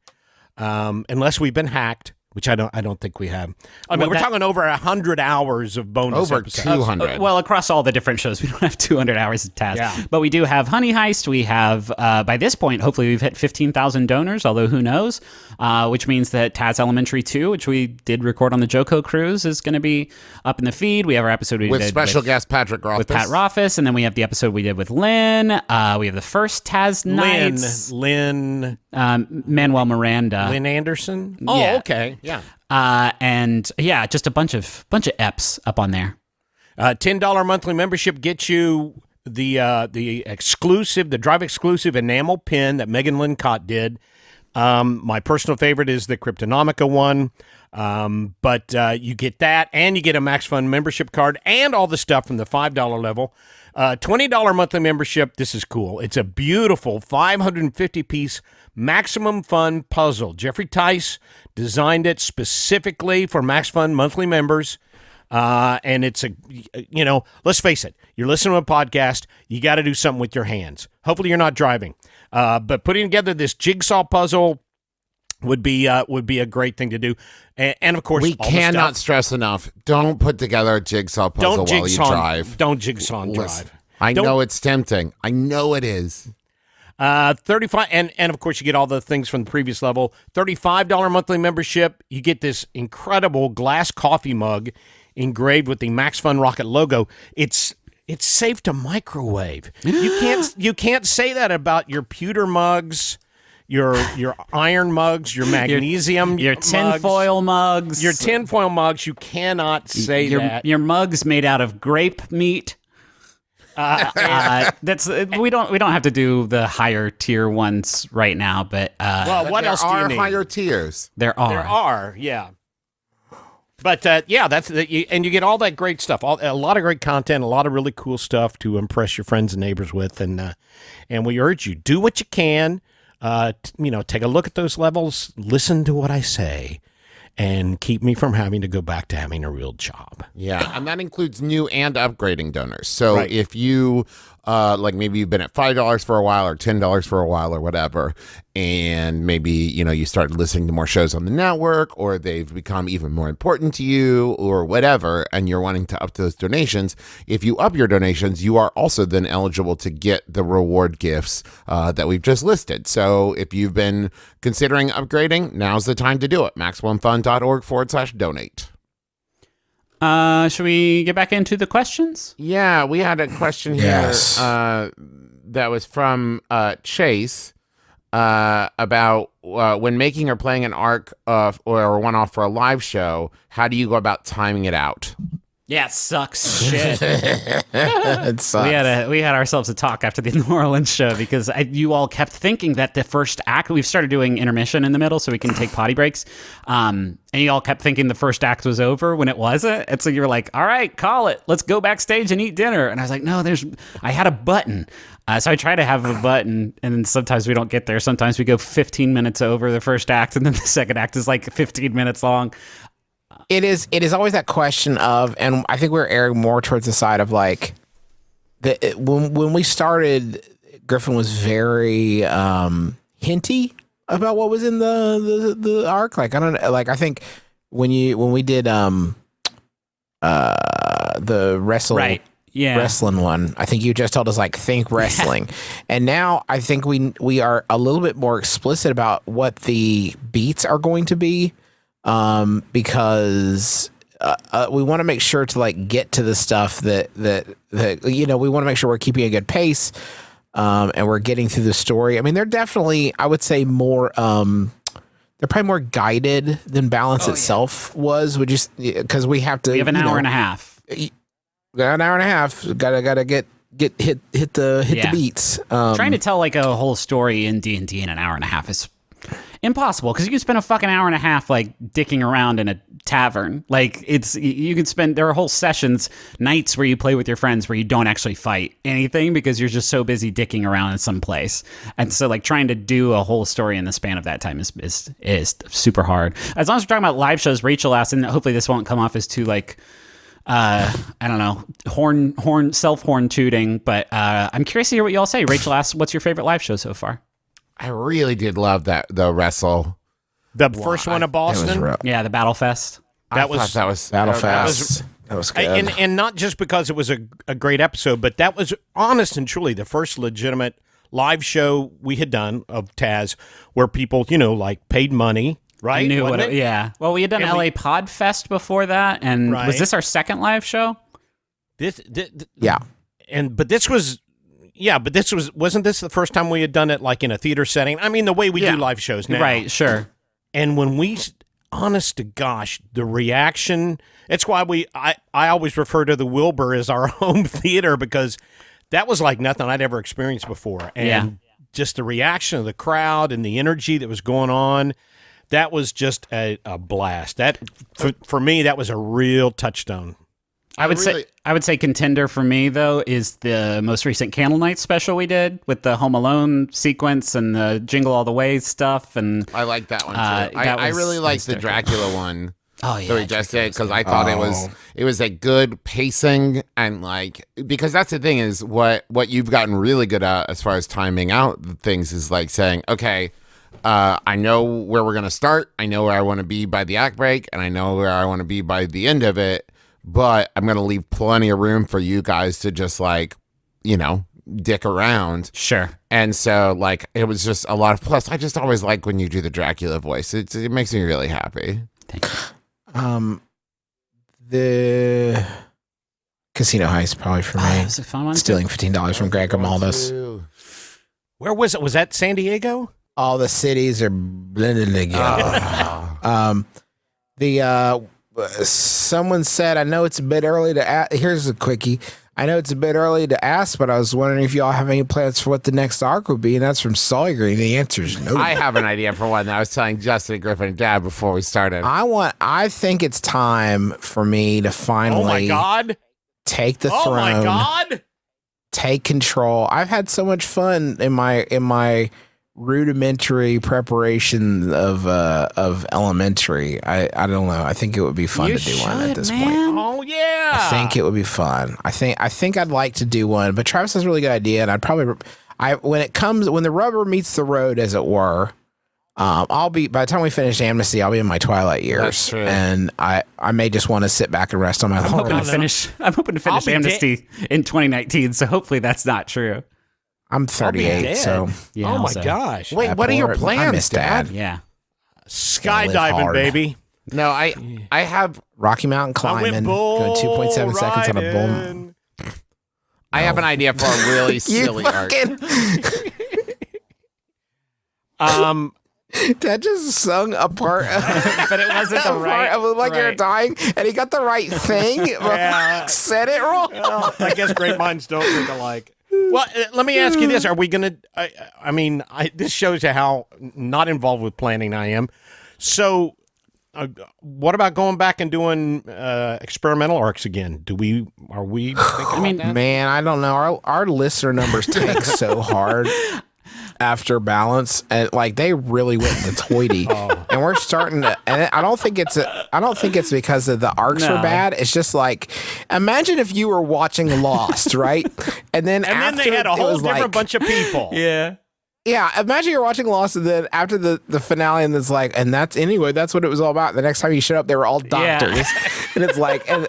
[SPEAKER 4] unless we've been hacked, which I don't think we have. I mean, we're talking over 100 hours of bonus episodes.
[SPEAKER 2] 200.
[SPEAKER 3] Well, across all the different shows, we don't have 200 hours of tasks.
[SPEAKER 4] Yeah.
[SPEAKER 3] But we do have Honey Heist. We have, by this point, hopefully we've hit 15,000 donors, although who knows, which means that Taz Elementary 2, which we did record on the Joko cruise, is going to be up in the feed. We have our episode we
[SPEAKER 2] with
[SPEAKER 3] did
[SPEAKER 2] special guest Patrick Rothfuss.
[SPEAKER 3] with Pat Rothfuss, and then we have the episode we did with Lynn. We have the first Taz Nights.
[SPEAKER 4] Lynn
[SPEAKER 3] Manuel Miranda.
[SPEAKER 4] Lynn Anderson?
[SPEAKER 3] Yeah.
[SPEAKER 4] Oh, okay. Yeah.
[SPEAKER 3] And yeah, just a bunch of EPs up on there.
[SPEAKER 4] $10 monthly membership gets you the exclusive, the Drive exclusive enamel pin that Megan Lincott did. My personal favorite is the Cryptonomica one. But you get that, and you get a Max Fun membership card and all the stuff from the $5 level. $20 monthly membership. This is cool. It's a beautiful 550-piece Maximum Fun puzzle. Jeffrey Tice designed it specifically for Max Fun monthly members. And it's let's face it, you're listening to a podcast, you got to do something with your hands. Hopefully you're not driving. But putting together this jigsaw puzzle would be a great thing to do. And of course,
[SPEAKER 2] we cannot stress enough, don't put together a jigsaw puzzle while you drive.
[SPEAKER 4] Don't jigsaw and drive.
[SPEAKER 2] I know it's tempting. I know it is.
[SPEAKER 4] 35 and of course you get all the things from the previous level. $35 monthly membership. You get this incredible glass coffee mug engraved with the Max Fun Rocket logo. It's safe to microwave. You can't say that about your pewter mugs, your iron mugs, your magnesium,
[SPEAKER 3] your tinfoil mugs.
[SPEAKER 4] Your tinfoil mugs. You cannot say that.
[SPEAKER 3] Your mugs made out of grape meat. We don't have to do the higher tier ones right now, but
[SPEAKER 4] what else do you need?
[SPEAKER 2] There are higher tiers.
[SPEAKER 3] There are,
[SPEAKER 4] yeah. But that's and you get all that great stuff, a lot of great content, a lot of really cool stuff to impress your friends and neighbors with, and we urge you, do what you can, take a look at those levels, listen to what I say, and keep me from having to go back to having a real job.
[SPEAKER 2] Yeah, and that includes new and upgrading donors. So
[SPEAKER 4] Right.
[SPEAKER 2] if you, like maybe you've been at $5 for a while or $10 for a while or whatever, and maybe, you started listening to more shows on the network, or they've become even more important to you or whatever, and you're wanting to up those donations, if you up your donations, you are also then eligible to get the reward gifts that we've just listed. So if you've been considering upgrading, now's the time to do it. MaxFunFund.org/donate.
[SPEAKER 3] Should we get back into the questions?
[SPEAKER 2] Yeah, we had a question here
[SPEAKER 1] Yes.
[SPEAKER 2] that was from Chase about when making or playing an arc or a one-off for a live show, how do you go about timing it out?
[SPEAKER 3] Yeah, it sucks shit.
[SPEAKER 1] It sucks.
[SPEAKER 3] We had ourselves a talk after the New Orleans show because you all kept thinking that the first act, we've started doing intermission in the middle so we can take potty breaks, and you all kept thinking the first act was over when it wasn't, and so you were like, all right, call it, let's go backstage and eat dinner. And I was like, no, I had a button. So I try to have a button, and then sometimes we don't get there. Sometimes we go 15 minutes over the first act, and then the second act is like 15 minutes long.
[SPEAKER 1] It is always that question of, and I think we're erring more towards the side of like, when we started, Griffin was very hinty about what was in the arc. Like, I don't know, like I think when we did the
[SPEAKER 3] Right. Yeah.
[SPEAKER 1] wrestling one, I think you just told us like think wrestling. And now I think we are a little bit more explicit about what the beats are going to be. Because we want to make sure to like get to the stuff that we want to make sure we're keeping a good pace, and we're getting through the story. I mean, they're definitely, I would say, more they're probably more guided than Balance itself was. Because we have to.
[SPEAKER 3] We have an hour and a half.
[SPEAKER 1] Got an hour and a half. Gotta get hit the beats.
[SPEAKER 3] Trying to tell like a whole story in D&D in an hour and a half is impossible, because you can spend a fucking hour and a half like dicking around in a tavern. Like you can spend, there are whole sessions, nights where you play with your friends where you don't actually fight anything because you're just so busy dicking around in some place. And so like trying to do a whole story in the span of that time is super hard. As long as we're talking about live shows, Rachel asked, and hopefully this won't come off as too like I don't know, self-horn tooting, but I'm curious to hear what you all say. Rachel asked, what's your favorite live show so far?
[SPEAKER 2] I really did love the wrestle.
[SPEAKER 4] The first one in Boston.
[SPEAKER 3] Yeah, the Battle Fest.
[SPEAKER 2] That was
[SPEAKER 1] Battlefest. That was good.
[SPEAKER 4] And not just because it was a great episode, but that was honest and truly the first legitimate live show we had done of Taz, where people, like paid money, right?
[SPEAKER 3] I knew
[SPEAKER 4] Wasn't
[SPEAKER 3] what
[SPEAKER 4] it?
[SPEAKER 3] yeah. Well, we had done
[SPEAKER 4] And
[SPEAKER 3] LA Podfest before that, and
[SPEAKER 4] Right.
[SPEAKER 3] was this our second live show?
[SPEAKER 1] Yeah.
[SPEAKER 4] Wasn't this the first time we had done it like in a theater setting? I mean, the way we do live shows now.
[SPEAKER 3] Right, sure.
[SPEAKER 4] And when honest to gosh, the reaction, it's why I always refer to the Wilbur as our home theater, because that was like nothing I'd ever experienced before. And just the reaction of the crowd and the energy that was going on, that was just a blast. That for me, that was a real touchstone.
[SPEAKER 3] I would say contender for me though is the most recent Candle Night special we did with the Home Alone sequence and the Jingle All the Way stuff, and
[SPEAKER 2] I like that one too.
[SPEAKER 3] that
[SPEAKER 2] I
[SPEAKER 3] was
[SPEAKER 2] really liked the Dracula one.
[SPEAKER 3] Oh yeah,
[SPEAKER 2] that we just did, because I thought it was a good pacing, and like, because that's the thing is what you've gotten really good at as far as timing out things is like saying, okay, I know where we're gonna start, I know where I want to be by the act break, and I know where I want to be by the end of it. But I'm going to leave plenty of room for you guys to just like, dick around.
[SPEAKER 3] Sure.
[SPEAKER 2] And so like, it was just a lot of, plus I just always like when you do the Dracula voice. It makes me really happy.
[SPEAKER 3] Thank you.
[SPEAKER 1] The Casino Heist probably for me.
[SPEAKER 3] It was a fun one.
[SPEAKER 1] Stealing $15 from Greg Gamaldus.
[SPEAKER 4] Where was it? Was that San Diego?
[SPEAKER 1] All the cities are blended together. Someone said, I know it's a bit early to ask. Here's a quickie. I know it's a bit early to ask, but I was wondering if y'all have any plans for what the next arc would be, and that's from Sawyer. And the answer is no.
[SPEAKER 2] I have an idea for one that I was telling Justin and Griffin and Dad before we started.
[SPEAKER 1] I think it's time for me to finally
[SPEAKER 4] Oh my God.
[SPEAKER 1] take the throne.
[SPEAKER 4] Oh my God.
[SPEAKER 1] Take control. I've had so much fun in my rudimentary preparation of elementary. I don't know. I think it would be fun
[SPEAKER 3] You
[SPEAKER 1] to do one at
[SPEAKER 3] should,
[SPEAKER 1] this
[SPEAKER 3] man.
[SPEAKER 1] point.
[SPEAKER 4] Oh yeah.
[SPEAKER 1] I think it would be fun. I think I'd like to do one, but Travis has a really good idea, and I'd probably when the rubber meets the road, as it were. I'll be by the time we finish Amnesty, I'll be in my twilight years,
[SPEAKER 2] That's true.
[SPEAKER 1] and I may just want to sit back and rest on my
[SPEAKER 3] I'm hoping
[SPEAKER 1] laurels.
[SPEAKER 3] to finish
[SPEAKER 4] be
[SPEAKER 3] Amnesty in 2019, so hopefully that's not true.
[SPEAKER 1] I'm
[SPEAKER 4] I'll be
[SPEAKER 1] 38,
[SPEAKER 4] dead.
[SPEAKER 1] so
[SPEAKER 3] Yeah,
[SPEAKER 4] oh my
[SPEAKER 3] also.
[SPEAKER 4] gosh.
[SPEAKER 2] Wait, what are your
[SPEAKER 1] I
[SPEAKER 2] plans,
[SPEAKER 1] miss
[SPEAKER 2] Dad?
[SPEAKER 3] Yeah.
[SPEAKER 1] live
[SPEAKER 4] Skydiving,
[SPEAKER 1] hard.
[SPEAKER 4] baby.
[SPEAKER 2] No, I have
[SPEAKER 1] Rocky Mountain climbing, going 2.7 seconds on a bull.
[SPEAKER 2] I have an idea for a really
[SPEAKER 1] You
[SPEAKER 2] silly arc.
[SPEAKER 1] fucking that just sung a part.
[SPEAKER 3] But it wasn't the right.
[SPEAKER 1] It was like you were
[SPEAKER 3] right.
[SPEAKER 1] dying, and he got the right thing, but
[SPEAKER 4] Yeah.
[SPEAKER 1] said it wrong.
[SPEAKER 4] Well, I guess great minds don't think alike. Well, let me ask you this: are we going to? This shows you how not involved with planning I am. So, what about going back and doing experimental arcs again? Are we? Thinking about that?
[SPEAKER 1] Man, I don't know. Our listener numbers tank so hard after balance, and like they really went into toity, and we're starting to. And I don't think it's because of the arcs
[SPEAKER 3] No.
[SPEAKER 1] were bad. It's just like, imagine if you were watching Lost, right? And then
[SPEAKER 4] And then they had a whole different bunch of people.
[SPEAKER 3] Yeah.
[SPEAKER 1] Yeah, imagine you're watching Lost, and then after the finale, and it's like, and that's what it was all about. The next time you showed up, they were all doctors, and it's like, and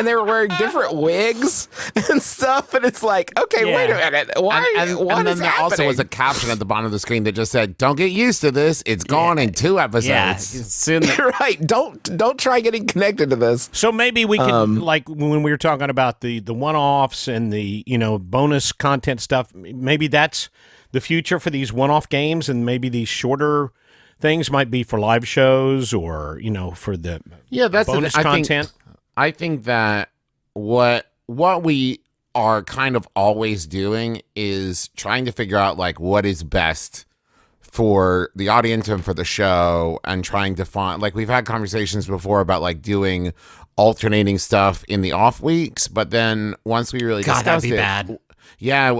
[SPEAKER 1] they were wearing different wigs and stuff, and it's like, okay,
[SPEAKER 3] Yeah.
[SPEAKER 1] wait a minute, why? What
[SPEAKER 2] and
[SPEAKER 1] is
[SPEAKER 2] then there also was a
[SPEAKER 1] happening?
[SPEAKER 2] caption at the bottom of the screen that just said, "Don't get used to this. It's gone in 2 episodes."
[SPEAKER 3] Yeah. Soon.
[SPEAKER 1] Right? Don't try getting connected to this.
[SPEAKER 4] So maybe we could, like when we were talking about the one-offs and the bonus content stuff. Maybe that's the future for these one-off games, and maybe these shorter things might be for live shows or for the
[SPEAKER 2] That's the
[SPEAKER 4] bonus
[SPEAKER 2] thing.
[SPEAKER 4] content.
[SPEAKER 2] I think that what we are kind of always doing is trying to figure out like what is best for the audience and for the show, and trying to find, like, we've had conversations before about like doing alternating stuff in the off weeks, but then once we really
[SPEAKER 3] God, that'd
[SPEAKER 2] discussed
[SPEAKER 3] be
[SPEAKER 2] it,
[SPEAKER 3] bad.
[SPEAKER 2] yeah,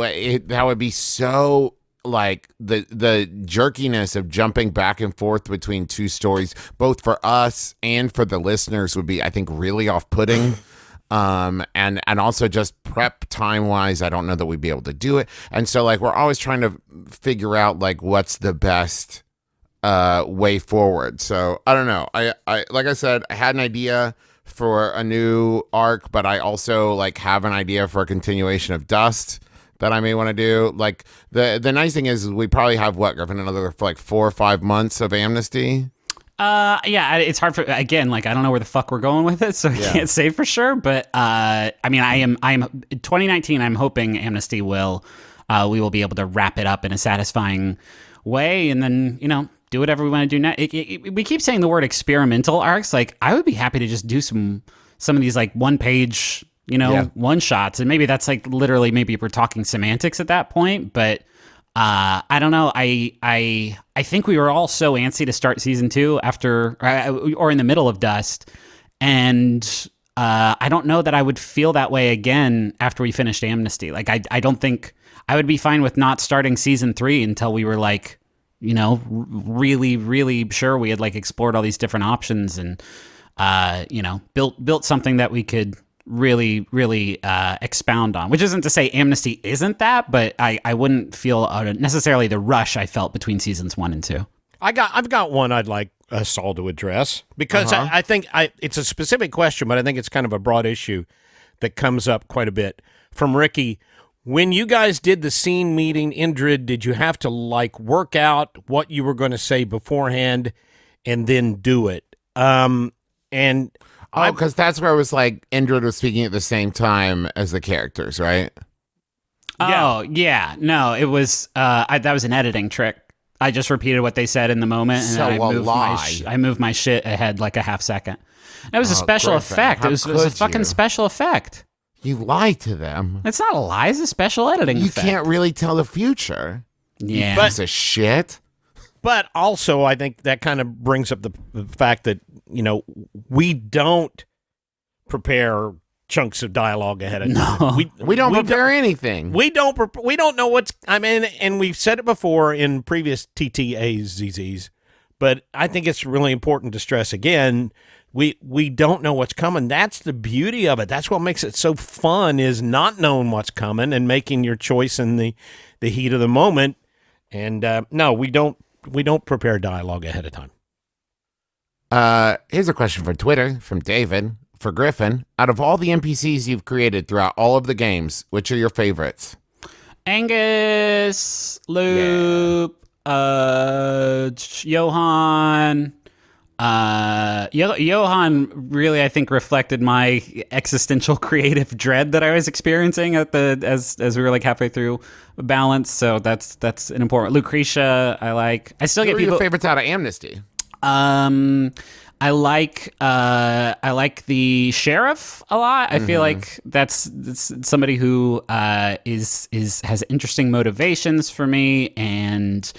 [SPEAKER 2] that would be so, like, the jerkiness of jumping back and forth between 2 stories, both for us and for the listeners, would be, I think, really off-putting. And also just prep time-wise, I don't know that we'd be able to do it. And so, like, we're always trying to figure out, like, what's the best way forward. So, I don't know. I like I said, I had an idea for a new arc, but I also, like, have an idea for a continuation of Dust that I may want to do. Like, the nice thing is we probably have, Griffin, another for like 4 or 5 months of Amnesty.
[SPEAKER 3] Yeah, it's hard for, again, like, I don't know where the fuck we're going with it, so I can't say for sure, but I mean, I am 2019, I'm hoping Amnesty we will be able to wrap it up in a satisfying way, and then do whatever we want to do next. We keep saying the word experimental arcs. Like, I would be happy to just do some of these like 1-page one shots, and maybe that's like literally, maybe we're talking semantics at that point, but I don't know. I think we were all so antsy to start season 2 after or in the middle of Dust, and I don't know that I would feel that way again after we finished Amnesty. Like, I don't think I would be fine with not starting season 3 until we were like, really, really sure we had like explored all these different options and built something that we could really, really expound on, which isn't to say Amnesty isn't that, but I wouldn't feel necessarily the rush I felt between seasons 1 and 2.
[SPEAKER 4] I've got one I'd like us all to address, because I think it's a specific question, but I think it's kind of a broad issue that comes up quite a bit from Ricky. When you guys did the scene meeting, Indrid, did you have to like work out what you were going to say beforehand and then do it?
[SPEAKER 2] Because that's where it was like Indrid was speaking at the same time as the characters, right?
[SPEAKER 3] Oh, yeah. No, it was, that was an editing trick. I just repeated what they said in the moment, and
[SPEAKER 2] So
[SPEAKER 3] then
[SPEAKER 2] a lie.
[SPEAKER 3] I moved my shit ahead like a half second. That was a special
[SPEAKER 2] Griffin,
[SPEAKER 3] effect.
[SPEAKER 2] how
[SPEAKER 3] It was a
[SPEAKER 2] could
[SPEAKER 3] fucking
[SPEAKER 2] you?
[SPEAKER 3] special effect.
[SPEAKER 2] You lied to them.
[SPEAKER 3] It's not a lie. It's a special editing
[SPEAKER 2] You
[SPEAKER 3] effect.
[SPEAKER 2] can't really tell the future.
[SPEAKER 3] Yeah.
[SPEAKER 2] Piece of shit.
[SPEAKER 4] But also, I think that kind of brings up the fact that, we don't prepare chunks of dialogue ahead of time.
[SPEAKER 2] We don't prepare anything.
[SPEAKER 4] We don't know what's. I mean, and we've said it before in previous TTAZZs, but I think it's really important to stress again. We don't know what's coming. That's the beauty of it. That's what makes it so fun, is not knowing what's coming and making your choice in the heat of the moment. And no, we don't prepare dialogue ahead of time.
[SPEAKER 2] Here's a question for Twitter from David. For Griffin, out of all the NPCs you've created throughout all of the games, which are your favorites?
[SPEAKER 3] Angus, Loop, Johan. Johan really, I think, reflected my existential creative dread that I was experiencing as we were like halfway through Balance. So that's an important. Lucretia, I like. I still get
[SPEAKER 2] Who are
[SPEAKER 3] people
[SPEAKER 2] your favorites out of Amnesty.
[SPEAKER 3] I like the sheriff a lot. I feel like that's somebody who has interesting motivations for me, and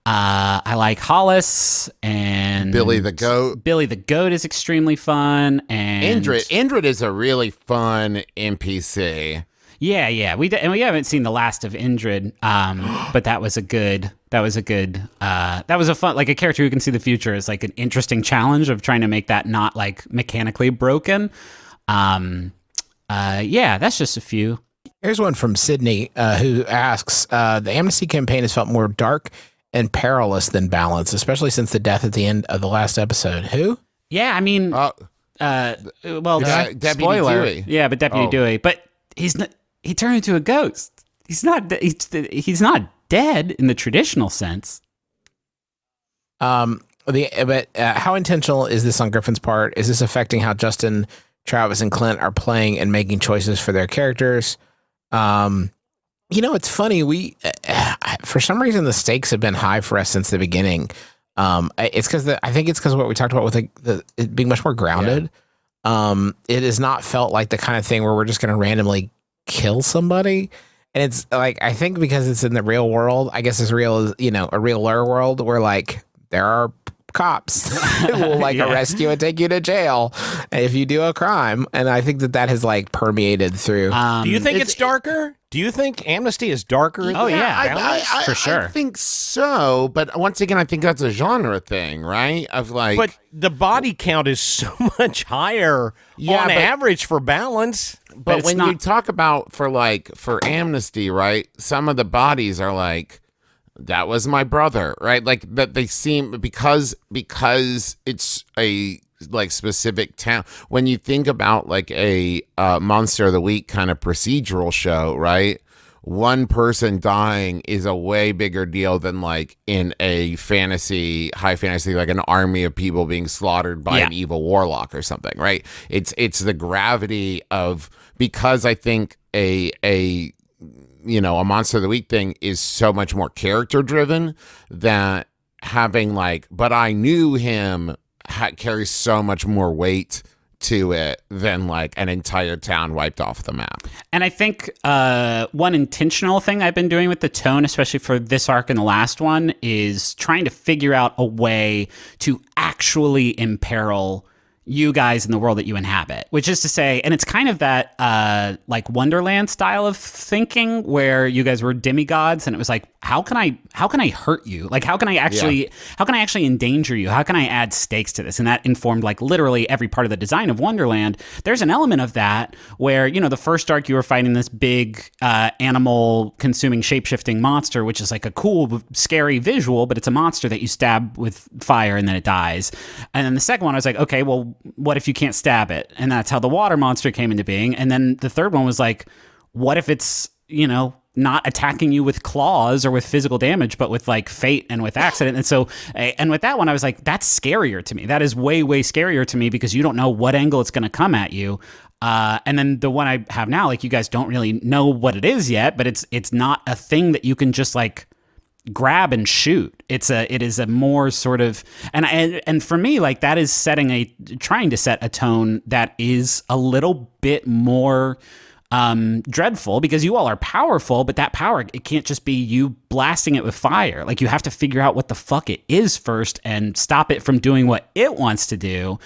[SPEAKER 3] I like Hollis and
[SPEAKER 2] Billy the Goat.
[SPEAKER 3] Billy the Goat is extremely fun, and
[SPEAKER 2] Indrid is a really fun NPC.
[SPEAKER 3] Yeah. We haven't seen the last of Indrid, but that was a fun, like, a character who can see the future is like an interesting challenge of trying to make that not like mechanically broken. That's just a few.
[SPEAKER 1] Here's one from Sydney who asks, the Amnesty campaign has felt more dark and perilous than Balance, especially since the death at the end of the last episode. Who?
[SPEAKER 3] Yeah, I mean,
[SPEAKER 2] Deputy
[SPEAKER 3] spoiler.
[SPEAKER 2] Dewey.
[SPEAKER 3] Yeah, but Deputy Dewey. But he's not. He turned into a ghost. He's not. He's not dead in the traditional sense.
[SPEAKER 1] How intentional is this on Griffin's part? Is this affecting how Justin, Travis, and Clint are playing and making choices for their characters? It's funny. We, for some reason, the stakes have been high for us since the beginning. It's because I think it's because of what we talked about with it being much more grounded. Yeah. It has not felt like the kind of thing where we're just going to randomly kill somebody. And it's like, I think because it's in the real world, I guess it's real as, a realer world where like there are cops who will arrest you and take you to jail if you do a crime. And I think that has like permeated through.
[SPEAKER 4] Do you think it's darker? Do you think Amnesty is darker?
[SPEAKER 3] Oh yeah, for sure.
[SPEAKER 2] I think so, but once again, I think that's a genre thing, right? Of like,
[SPEAKER 4] but the body count is so much higher on average for Balance.
[SPEAKER 2] But when you talk about for Amnesty, right? Some of the bodies are like, that was my brother, right? Like that they seem because it's a like specific town. When you think about like a Monster of the Week kind of procedural show, right? One person dying is a way bigger deal than like in a high fantasy, like an army of people being slaughtered by an evil warlock or something, right? It's the gravity of, because I think a Monster of the Week thing is so much more character driven, that having like, but I knew him carries so much more weight to it than like an entire town wiped off the map.
[SPEAKER 3] And I think one intentional thing I've been doing with the tone, especially for this arc and the last one, is trying to figure out a way to actually imperil you guys in the world that you inhabit, which is to say, and it's kind of that like Wonderland style of thinking where you guys were demigods, and it was like, how can I hurt you? Like, how can I actually endanger you? How can I add stakes to this? And that informed like literally every part of the design of Wonderland. There's an element of that where, the first arc you were fighting this big animal consuming shape-shifting monster, which is like a cool, scary visual, but it's a monster that you stab with fire and then it dies. And then the second one, I was like, okay, well, what if you can't stab it? And that's how the water monster came into being. And then the third one was like, what if it's, not attacking you with claws or with physical damage, but with like fate and with accident? And so, and with that one, I was like, that's scarier to me. That is way, way scarier to me, because you don't know what angle it's going to come at you. And then the one I have now, like, you guys don't really know what it is yet, but it's not a thing that you can just like grab and shoot. It is a more sort of, and for me, like, that is trying to set a tone that is a little bit more dreadful, because you all are powerful, but that power, it can't just be you blasting it with fire. Like, you have to figure out what the fuck it is first and stop it from doing what it wants to do.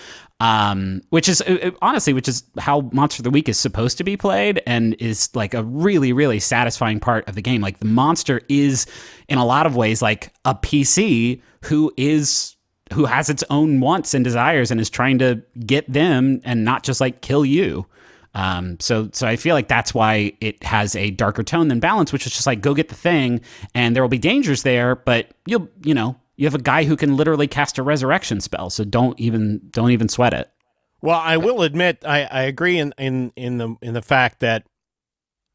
[SPEAKER 3] which is honestly, which is how Monster of the Week is supposed to be played, and is like a really, really satisfying part of the game. Like the monster is, in a lot of ways, like a PC who has its own wants and desires and is trying to get them and not just like kill you. So I feel like that's why it has a darker tone than Balance, which is just like, go get the thing, and there will be dangers there, but you have a guy who can literally cast a resurrection spell, so don't even sweat it.
[SPEAKER 4] Well, I will admit I agree in the fact that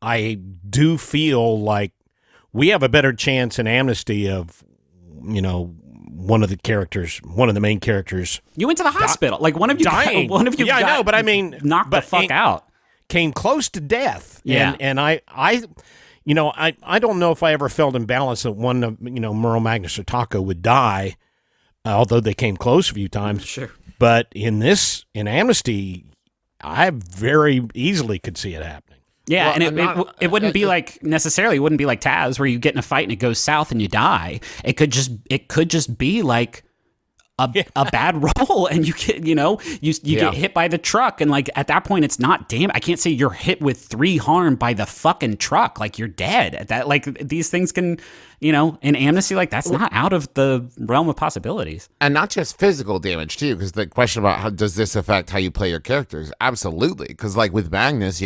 [SPEAKER 4] I do feel like we have a better chance in Amnesty of, one of the main characters.
[SPEAKER 3] You went to the hospital, like one of you
[SPEAKER 4] dying.
[SPEAKER 3] One of you,
[SPEAKER 4] yeah, I know, but I mean,
[SPEAKER 3] knocked the fuck out.
[SPEAKER 4] Came close to death.
[SPEAKER 3] Yeah,
[SPEAKER 4] and I don't know if I ever felt imbalanced that one of Merle, Magnus, or Taco would die, although they came close a few times.
[SPEAKER 3] Sure.
[SPEAKER 4] But in Amnesty, I very easily could see it happening.
[SPEAKER 3] Yeah,
[SPEAKER 2] Well,
[SPEAKER 3] and it wouldn't be like necessarily. It wouldn't be like Taz, where you get in a fight and it goes south and you die. It could just be like a bad roll, and you get get hit by the truck, and like at that point it's not I can't say you're hit with 3 harm by the fucking truck, like you're dead at that. Like these things can, in Amnesty, like that's not out of the realm of possibilities.
[SPEAKER 2] And not just physical damage too, because the question about how does this affect how you play your characters? Absolutely, because like with Magnus,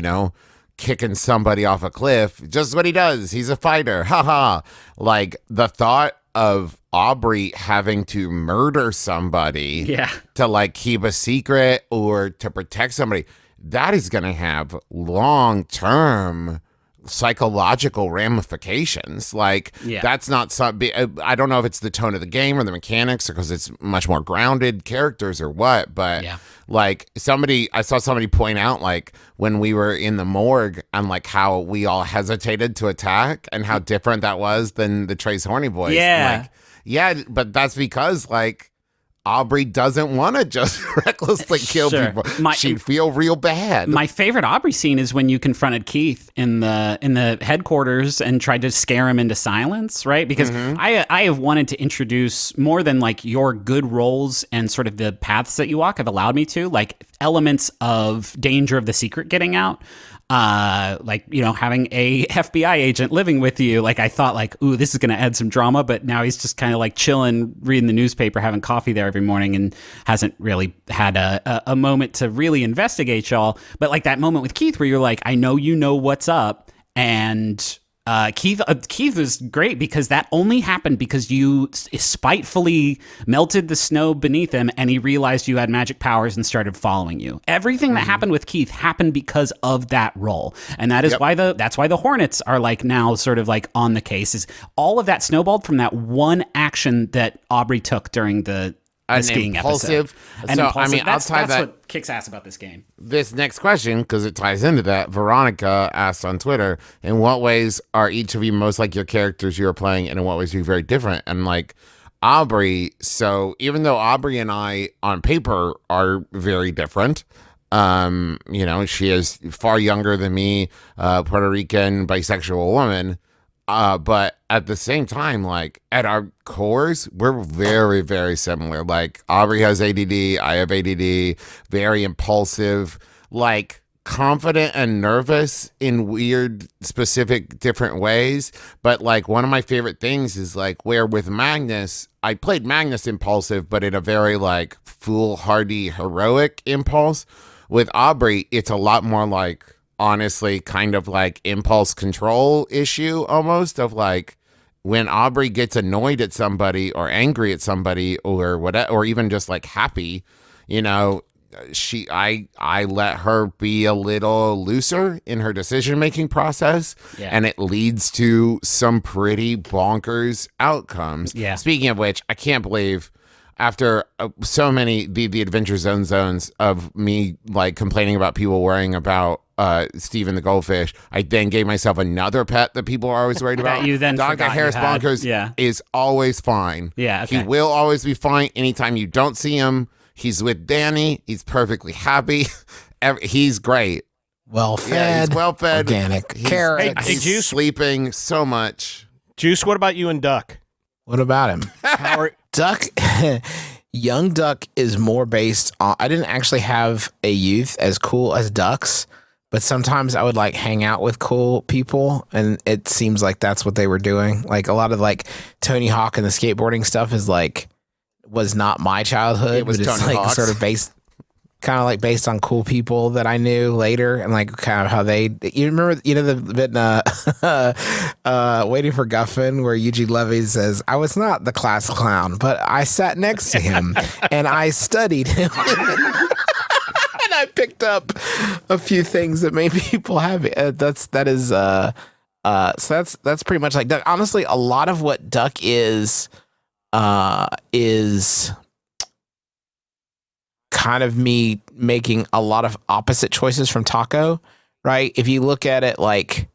[SPEAKER 2] kicking somebody off a cliff, just what he does. He's a fighter. Haha. Like the thought of Aubrey having to murder somebody to like keep a secret or to protect somebody, that is going to have long-term psychological ramifications. Like that's not something, I don't know if it's the tone of the game or the mechanics or because it's much more grounded characters or what, but like I saw somebody point out like when we were in the morgue and like how we all hesitated to attack and how different that was than the Trace Horny Boys. But that's because like Aubrey doesn't want to just recklessly kill people. She'd feel real bad.
[SPEAKER 3] My favorite Aubrey scene is when you confronted Keith in the headquarters and tried to scare him into silence, right? Because I have wanted to introduce more than like your good roles and sort of the paths that you walk have allowed me to, like elements of danger of the secret getting out. Like, having a FBI agent living with you, like I thought like, ooh, this is going to add some drama, but now he's just kind of like chilling, reading the newspaper, having coffee there every morning and hasn't really had a moment to really investigate y'all. But like that moment with Keith where you're like, I know you know what's up. And Keith is great because that only happened because you spitefully melted the snow beneath him and he realized you had magic powers and started following you. Everything that happened with Keith happened because of that role. And that is why the Hornets are like now sort of like on the case, is all of that snowballed from that one action that Aubrey took during the skiing episode. And impulsive. I mean, that's what kicks ass about this game.
[SPEAKER 2] This next question, because it ties into that, Veronica asked on Twitter, in what ways are each of you most like your characters you are playing, and in what ways are you very different? And like Aubrey, so even though Aubrey and I on paper are very different, she is far younger than me, Puerto Rican, bisexual woman. But at the same time, like at our cores, we're very, very similar. Like Aubrey has ADD, I have ADD, very impulsive, like confident and nervous in weird, specific, different ways. But like one of my favorite things is like where with Magnus, I played Magnus impulsive, but in a very like foolhardy, heroic impulse. With Aubrey, it's a lot more like, honestly, kind of like impulse control issue almost, of like when Aubrey gets annoyed at somebody or angry at somebody or whatever, or even just like happy, I let her be a little looser in her decision-making process, and it leads to some pretty bonkers outcomes.
[SPEAKER 3] Yeah.
[SPEAKER 2] Speaking of which, I can't believe after so many the Adventure Zone zones of me like complaining about people worrying about Steven the goldfish, I then gave myself another pet that people are always worried about.
[SPEAKER 3] You then
[SPEAKER 2] Dog that Harris Bonkers is always fine.
[SPEAKER 3] Yeah, okay.
[SPEAKER 2] He will always be fine. Anytime you don't see him, he's with Danny. He's perfectly happy. He's great.
[SPEAKER 1] Well-fed.
[SPEAKER 2] Yeah, he's well-fed.
[SPEAKER 1] Organic. Carrots.
[SPEAKER 4] Hey,
[SPEAKER 2] He's
[SPEAKER 4] Juice.
[SPEAKER 2] sleeping so much.
[SPEAKER 4] Juice, what about you and Duck?
[SPEAKER 1] What about him?
[SPEAKER 4] How are,
[SPEAKER 1] Duck, Young Duck is more based on. I didn't actually have a youth as cool as Ducks, but sometimes I would like hang out with cool people, and it seems like that's what they were doing. Like a lot of like Tony Hawk and the skateboarding stuff is like was not my childhood,
[SPEAKER 2] It was
[SPEAKER 1] but it's
[SPEAKER 2] Tony
[SPEAKER 1] like
[SPEAKER 2] Hawk's.
[SPEAKER 1] sort of based. Kind of like based on cool people that I knew later, and like kind of how they. You remember, the bit in Waiting for Guffin where Eugene Levy says, "I was not the class clown, but I sat next to him and I studied him." And I picked up a few things that made people happy. So that's pretty much like Duck. Honestly, a lot of what Duck is kind of me making a lot of opposite choices from Taco, right? If you look at it like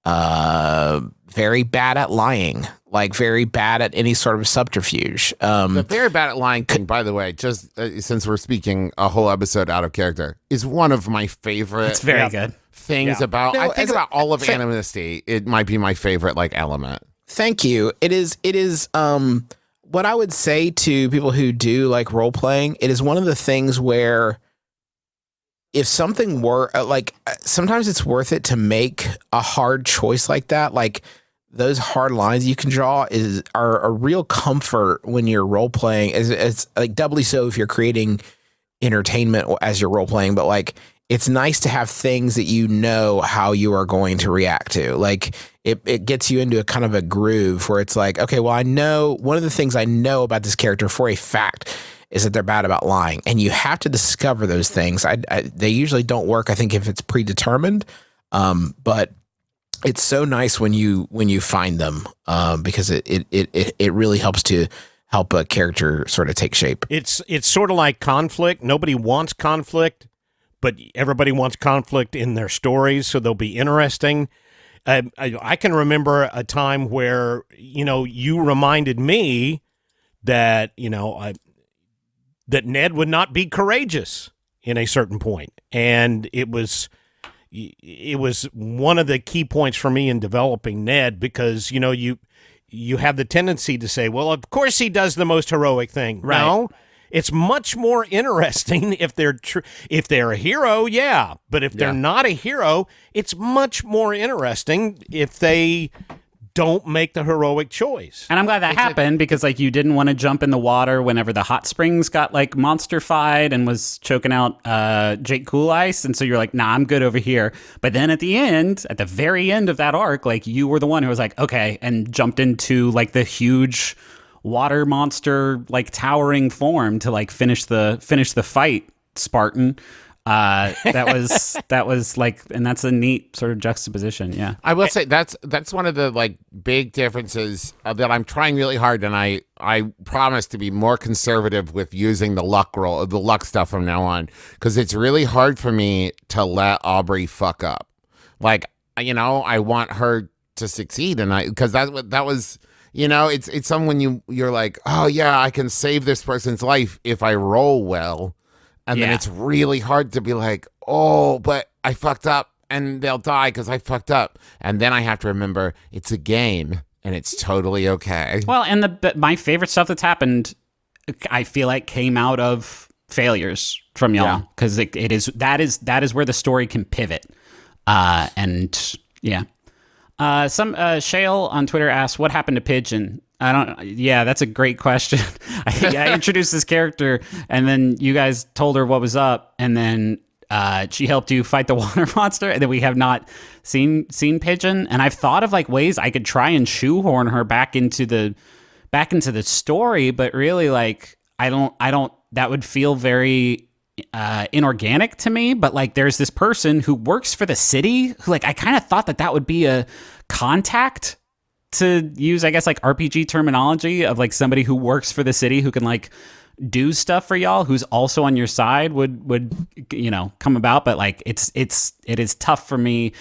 [SPEAKER 1] very bad at lying, like very bad at any sort of subterfuge.
[SPEAKER 2] The very bad at lying thing, by the way, just since we're speaking a whole episode out of character, is one of my favorite
[SPEAKER 3] It's very good.
[SPEAKER 2] things about,
[SPEAKER 1] No,
[SPEAKER 2] I think
[SPEAKER 1] as
[SPEAKER 2] about all of
[SPEAKER 1] fa-
[SPEAKER 2] Amnesty, it might be my favorite like element.
[SPEAKER 1] Thank you. It is what I would say to people who do like role playing, it is one of the things where if something were sometimes it's worth it to make a hard choice like that. Like those hard lines you can draw are a real comfort when you're role playing. It's like doubly so if you're creating entertainment as you're role playing, but like it's nice to have things that you know how you are going to react to. Like it gets you into a kind of a groove where it's like, okay, well, I know one of the things I know about this character for a fact is that they're bad about lying, and you have to discover those things. They usually don't work, I think, if it's predetermined, but it's so nice when you find them because it really helps to help a character sort of take shape.
[SPEAKER 4] It's sort of like conflict. Nobody wants conflict, but everybody wants conflict in their stories, so they'll be interesting. I can remember a time where, you reminded me that, that Ned would not be courageous in a certain point. And it was one of the key points for me in developing Ned because, you have the tendency to say, well, of course he does the most heroic thing.
[SPEAKER 3] Right.
[SPEAKER 4] No, it's much more interesting if they're a hero, yeah. But if they're not a hero, it's much more interesting if they don't make the heroic choice.
[SPEAKER 3] And I'm glad that happened because like you didn't want to jump in the water whenever the hot springs got like monster-fied and was choking out Jake Cool Ice. And so you're like, nah, I'm good over here. But then at the very end of that arc, like you were the one who was like, okay, and jumped into like the huge water monster like towering form to like finish the fight, Spartan. That was like, and that's a neat sort of juxtaposition. Yeah,
[SPEAKER 2] I will say that's one of the like big differences that I'm trying really hard, and I promise to be more conservative with using the luck stuff from now on, because it's really hard for me to let Aubrey fuck up. Like, I want her to succeed, and because that was. It's someone you're like, oh yeah, I can save this person's life if I roll well. And then it's really hard to be like, oh, but I fucked up and they'll die because I fucked up. And then I have to remember it's a game and it's totally okay.
[SPEAKER 3] Well, and my favorite stuff that's happened, I feel like came out of failures from y'all because that is where the story can pivot. Some Shale on Twitter asked, what happened to Pigeon? That's a great question. I introduced this character and then you guys told her what was up and then she helped you fight the water monster and then we have not seen Pigeon. And I've thought of like ways I could try and shoehorn her back into the story, but really like I don't that would feel very inorganic to me. But like there's this person who works for the city who like I kind of thought that would be a contact, to use I guess like RPG terminology, of like somebody who works for the city who can like do stuff for y'all, who's also on your side, would come about. But like it is tough for me.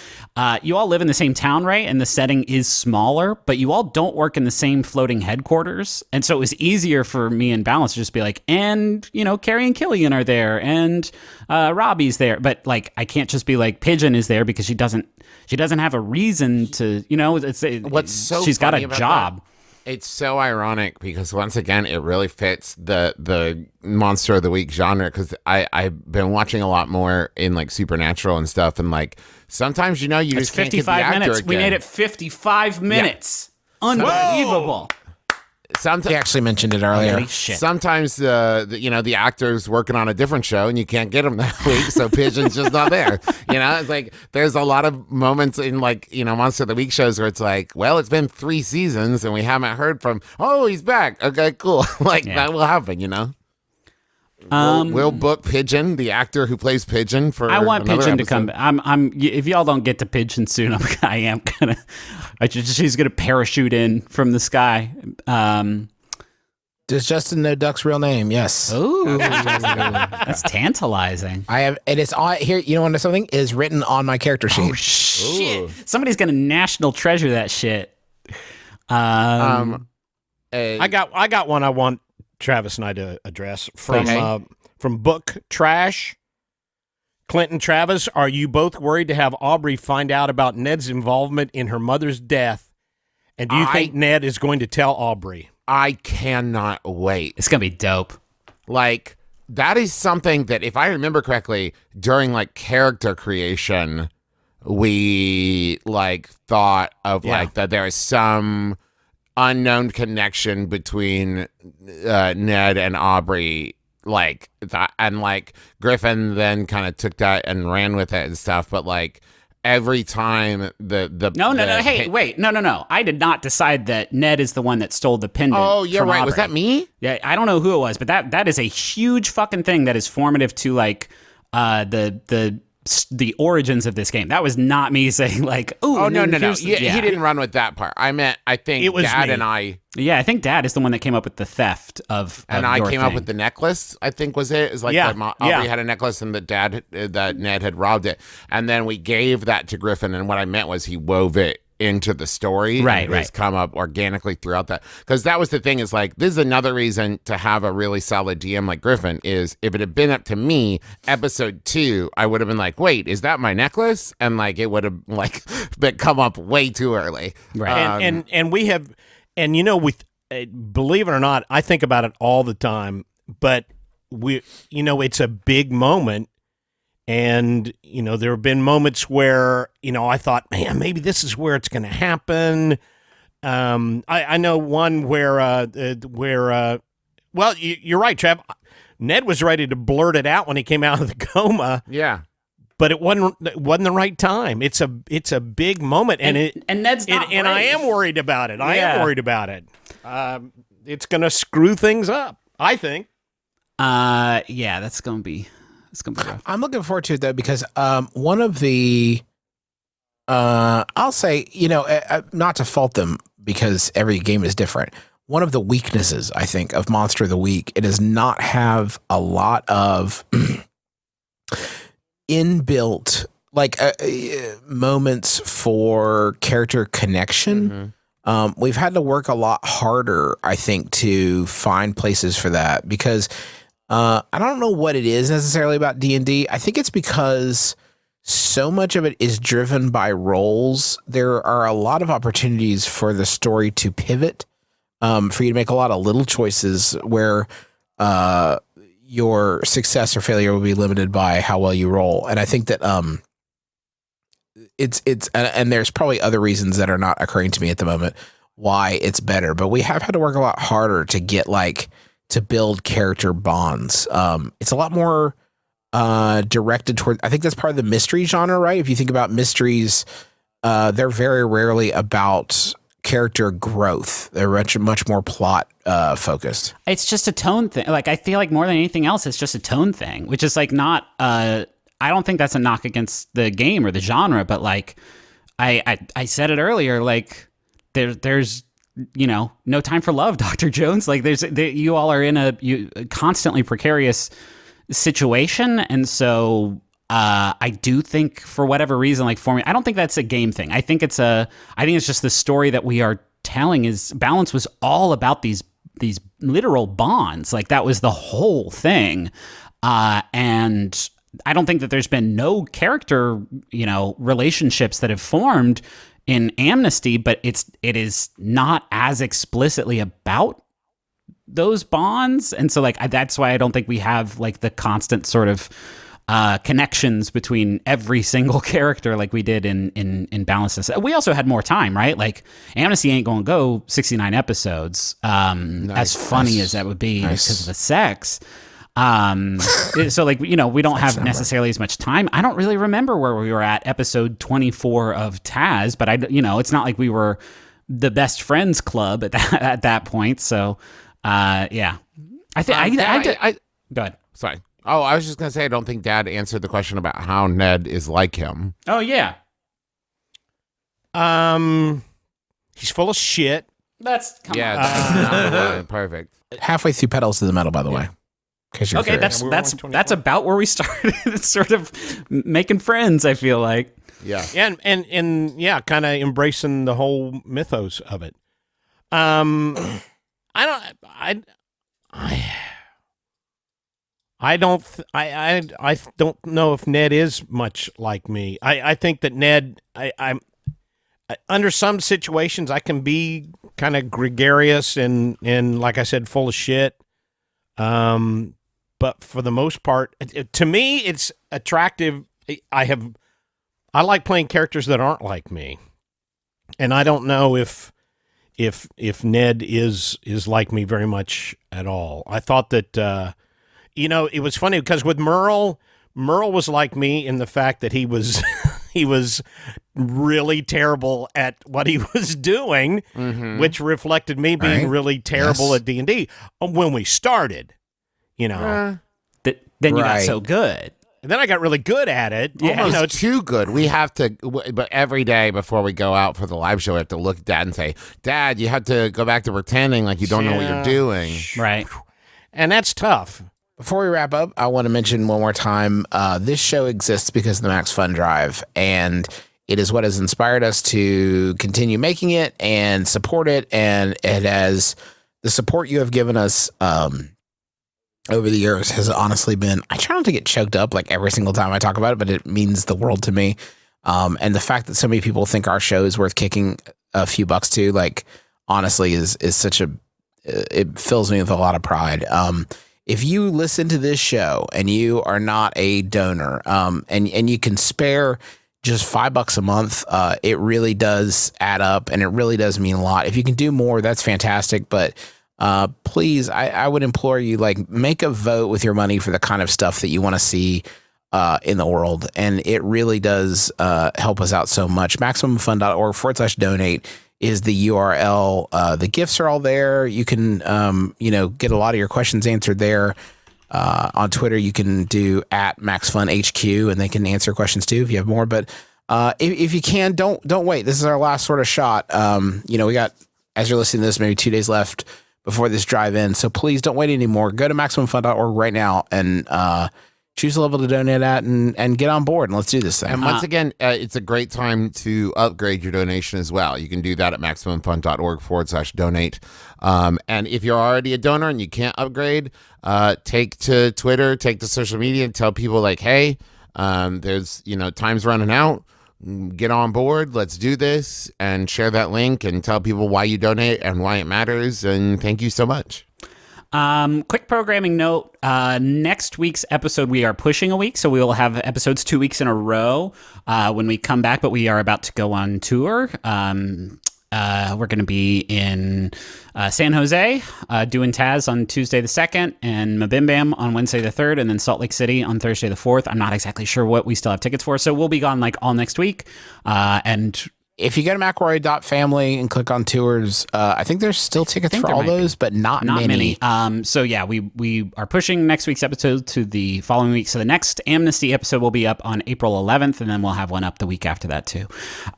[SPEAKER 3] You all live in the same town, right? And the setting is smaller, but you all don't work in the same floating headquarters. And so it was easier for me and Balance to just be like, and Carrie and Killian are there, and Robbie's there. But like I can't just be like Pigeon is there because she doesn't have a reason to.
[SPEAKER 2] What's so
[SPEAKER 3] she's got
[SPEAKER 2] funny
[SPEAKER 3] a
[SPEAKER 2] about
[SPEAKER 3] job.
[SPEAKER 2] It's so ironic because once again, it really fits the monster of the week genre. Because I've been watching a lot more in like Supernatural and stuff, and like sometimes you
[SPEAKER 3] It's
[SPEAKER 2] just can't get the
[SPEAKER 3] 55
[SPEAKER 2] actor
[SPEAKER 3] minutes.
[SPEAKER 2] again.
[SPEAKER 3] We made it 55 minutes. Unbelievable.
[SPEAKER 2] Sometimes
[SPEAKER 1] He actually mentioned it earlier.
[SPEAKER 3] Holy shit.
[SPEAKER 2] Sometimes the actor's working on a different show and you can't get him that week, so Pigeon's just not there. It's like there's a lot of moments in like Monster of the Week shows where it's like, well, it's been 3 seasons and we haven't heard from. Oh, he's back. Okay, cool. That will happen. We'll book Pigeon, the actor who plays Pigeon, for.
[SPEAKER 3] I want
[SPEAKER 2] another
[SPEAKER 3] Pigeon to
[SPEAKER 2] episode.
[SPEAKER 3] come. If y'all don't get to Pigeon soon, she's gonna parachute in from the sky.
[SPEAKER 1] Does Justin know Duck's real name? Yes.
[SPEAKER 3] Ooh, that's tantalizing.
[SPEAKER 1] I have, and it's on here. You know what? Something is written on my character sheet.
[SPEAKER 3] Oh shit! Somebody's gonna national treasure that shit.
[SPEAKER 4] I got one I want Travis and I to address from Book Trash. Clint and Travis, are you both worried to have Aubrey find out about Ned's involvement in her mother's death? And do you think Ned is going to tell Aubrey?
[SPEAKER 2] I cannot wait.
[SPEAKER 3] It's gonna be dope.
[SPEAKER 2] Like, that is something that, if I remember correctly, during like character creation, we like thought of like that there is some unknown connection between Ned and Aubrey, and like Griffin then kind of took that and ran with it and stuff. But like every time
[SPEAKER 3] No. Hey, wait, no. I did not decide that Ned is the one that stole the pendant.
[SPEAKER 2] Oh, you're
[SPEAKER 3] from
[SPEAKER 2] right.
[SPEAKER 3] Aubrey.
[SPEAKER 2] Was that me?
[SPEAKER 3] Yeah, I don't know who it was, but that is a huge fucking thing that is formative to like the origins of this game. That was not me saying like,
[SPEAKER 2] no.
[SPEAKER 3] Yeah,
[SPEAKER 2] He didn't run with that part. I think
[SPEAKER 4] it was
[SPEAKER 2] Dad
[SPEAKER 4] me.
[SPEAKER 2] and I.
[SPEAKER 3] Yeah, I think Dad is the one that came up with the theft of.
[SPEAKER 2] And
[SPEAKER 3] of
[SPEAKER 2] I
[SPEAKER 3] your
[SPEAKER 2] came up
[SPEAKER 3] thing.
[SPEAKER 2] with the necklace, I think was it. It's like
[SPEAKER 4] Yeah,
[SPEAKER 2] that Aubrey had a necklace and that Ned had robbed it. And then we gave that to Griffin. And what I meant was he wove it into the story.
[SPEAKER 3] Right,
[SPEAKER 2] and it's come up organically throughout that. Because that was the thing, is like, this is another reason to have a really solid DM like Griffin, is if it had been up to me, episode 2, I would have been like, wait, is that my necklace? And like, it would have like come up way too early.
[SPEAKER 3] Right.
[SPEAKER 4] And we have, and with, believe it or not, I think about it all the time, but it's a big moment. And, there have been moments where, I thought, man, maybe this is where it's going to happen. I know one where well, you're right, Trev. Ned was ready to blurt it out when he came out of the coma.
[SPEAKER 2] Yeah.
[SPEAKER 4] But it wasn't the right time. It's a big moment, and
[SPEAKER 3] Ned's not
[SPEAKER 4] and I am worried about it. I am worried about it. It's going to screw things up, I think.
[SPEAKER 3] Yeah, that's gonna be. It's gonna be rough.
[SPEAKER 1] I'm looking forward to it though, because one of the, I'll say, not to fault them because every game is different. One of the weaknesses, I think, of Monster of the Week, it does not have a lot of inbuilt moments for character connection. We've had to work a lot harder, I think, to find places for that, because I don't know what it is necessarily about D&D. I think it's because so much of it is driven by roles. There are a lot of opportunities for the story to pivot, for you to make a lot of little choices where your success or failure will be limited by how well you roll. And I think that and there's probably other reasons that are not occurring to me at the moment why it's better, but we have had to work a lot harder to get to build character bonds. It's a lot more directed toward, I think that's part of the mystery genre, right? If you think about mysteries, they're very rarely about character growth. They're much more plot focused.
[SPEAKER 3] It's just a tone thing. Like, I feel like more than anything else, it's just a tone thing, which is not, I don't think that's a knock against the game or the genre, but I said it earlier, there's no time for love, Dr. Jones. You all are in a constantly precarious situation. And so I do think, for whatever reason, for me, I don't think that's a game thing. I think it's just the story that we are telling is Balance was all about these literal bonds. That was the whole thing. And I don't think that there's been no character, relationships that have formed in Amnesty, but it is not as explicitly about those bonds, and so like that's why I don't think we have like the constant sort of connections between every single character like we did in Balances. We also had more time, right? Like Amnesty ain't gonna go 69 episodes. As funny as that would be because of the sex. So like, you know, we don't have necessarily as much time. I don't really remember where we were at episode 24 of Taz, but it's not like we were the best friends club at that point. So yeah, I think go ahead.
[SPEAKER 2] Sorry. Oh, I was just going to say, I don't think Dad answered the question about how Ned is like him.
[SPEAKER 3] Oh, yeah.
[SPEAKER 4] He's full of shit.
[SPEAKER 3] That's not
[SPEAKER 2] the word. Perfect.
[SPEAKER 1] Halfway through Pedals to the Metal, by the way. In case you're
[SPEAKER 3] okay,
[SPEAKER 1] curious.
[SPEAKER 3] that's about where we started. It's sort of making friends, I feel like.
[SPEAKER 2] Yeah.
[SPEAKER 4] And yeah, kind of embracing the whole mythos of it. I don't know if Ned is much like me. I think that Ned, I'm under some situations I can be kind of gregarious and like I said, full of shit. But for the most part, to me, it's attractive. I like playing characters that aren't like me, and I don't know if Ned is like me very much at all. I thought that. It was funny because with Merle was like me in the fact that he was he was really terrible at what he was doing, which reflected me being really terrible at D&D when we started.
[SPEAKER 3] Then you got so good.
[SPEAKER 4] And then I got really good at it.
[SPEAKER 2] Yeah, almost too good. We have to, but every day before we go out for the live show, we have to look at Dad and say, Dad, you have to go back to pretending like you don't know what you're doing.
[SPEAKER 3] Right.
[SPEAKER 4] And that's tough.
[SPEAKER 1] Before we wrap up, I want to mention one more time, this show exists because of the MaxFunDrive, and it is what has inspired us to continue making it and support it, and it has the support you have given us over the years has honestly been, I try not to get choked up like every single time I talk about it, but it means the world to me. And the fact that so many people think our show is worth kicking a few bucks to, like, honestly is such it fills me with a lot of pride. If you listen to this show and you are not a donor, and you can spare just $5 a month, it really does add up, and it really does mean a lot. If you can do more, that's fantastic. But please, I would implore you, like, make a vote with your money for the kind of stuff that you want to see in the world, and it really does help us out so much. MaximumFun.org/donate is the URL. The gifts are all there. You can, get a lot of your questions answered there. On Twitter, you can do @MaxFunHQ, and they can answer questions too if you have more. But if you can, don't wait. This is our last sort of shot. We got, as you're listening to this, maybe 2 days left before this drive-in. So please don't wait anymore. Go to MaximumFun.org right now and choose a level to donate at and get on board, and let's do this thing.
[SPEAKER 2] And once again, it's a great time to upgrade your donation as well. You can do that at MaximumFun.org/donate. And if you're already a donor and you can't upgrade, take to Twitter, take to social media, and tell people, like, hey, there's, time's running out. Get on board. Let's do this, and share that link and tell people why you donate and why it matters. And thank you so much.
[SPEAKER 3] Quick programming note, next week's episode, we are pushing a week, so we will have episodes 2 weeks in a row when we come back, but we are about to go on tour. We're going to be in San Jose doing Taz on Tuesday the 2nd, and Mabimbam on Wednesday the 3rd, and then Salt Lake City on Thursday the 4th. I'm not exactly sure what we still have tickets for, so we'll be gone like all next week. And
[SPEAKER 1] if you go to McElroy.family and click on tours, I think there's still tickets for all those, but not many.
[SPEAKER 3] So yeah, we are pushing next week's episode to the following week. So the next Amnesty episode will be up on April 11th, and then we'll have one up the week after that too.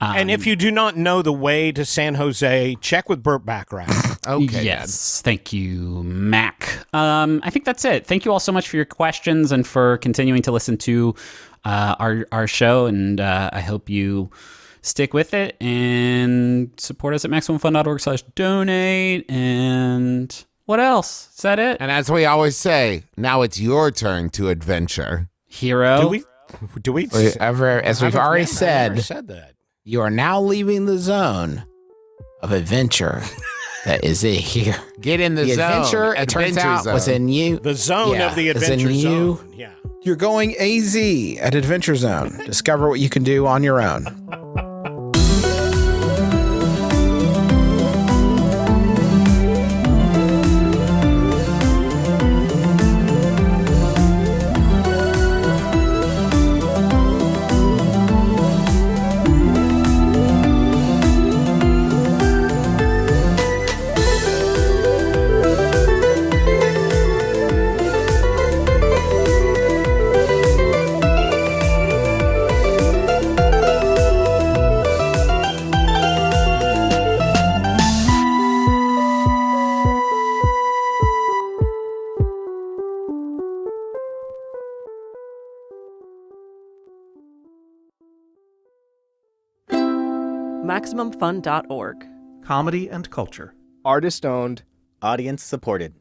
[SPEAKER 4] And if you do not know the way to San Jose, check with Burt Backrath.
[SPEAKER 3] Okay. Yes. Thank you, Mac. I think that's it. Thank you all so much for your questions and for continuing to listen to our show. And I hope you stick with it and support us at MaximumFun.org/donate. And what else? Is that it?
[SPEAKER 2] And as we always say, now it's your turn to adventure.
[SPEAKER 3] Hero.
[SPEAKER 4] Do we?
[SPEAKER 1] As we've already said
[SPEAKER 4] that.
[SPEAKER 1] You are now leaving the zone of adventure that is it here.
[SPEAKER 2] Get in the zone.
[SPEAKER 1] Adventure, it turns
[SPEAKER 2] Adventure
[SPEAKER 1] out,
[SPEAKER 2] zone.
[SPEAKER 1] was in you.
[SPEAKER 4] The zone of the
[SPEAKER 1] is in
[SPEAKER 4] adventure
[SPEAKER 1] you.
[SPEAKER 4] zone. Yeah.
[SPEAKER 1] You're going AZ at Adventure Zone. Discover what you can do on your own.
[SPEAKER 5] MaximumFun.org.
[SPEAKER 6] Comedy and culture.
[SPEAKER 7] Artist owned. Audience supported.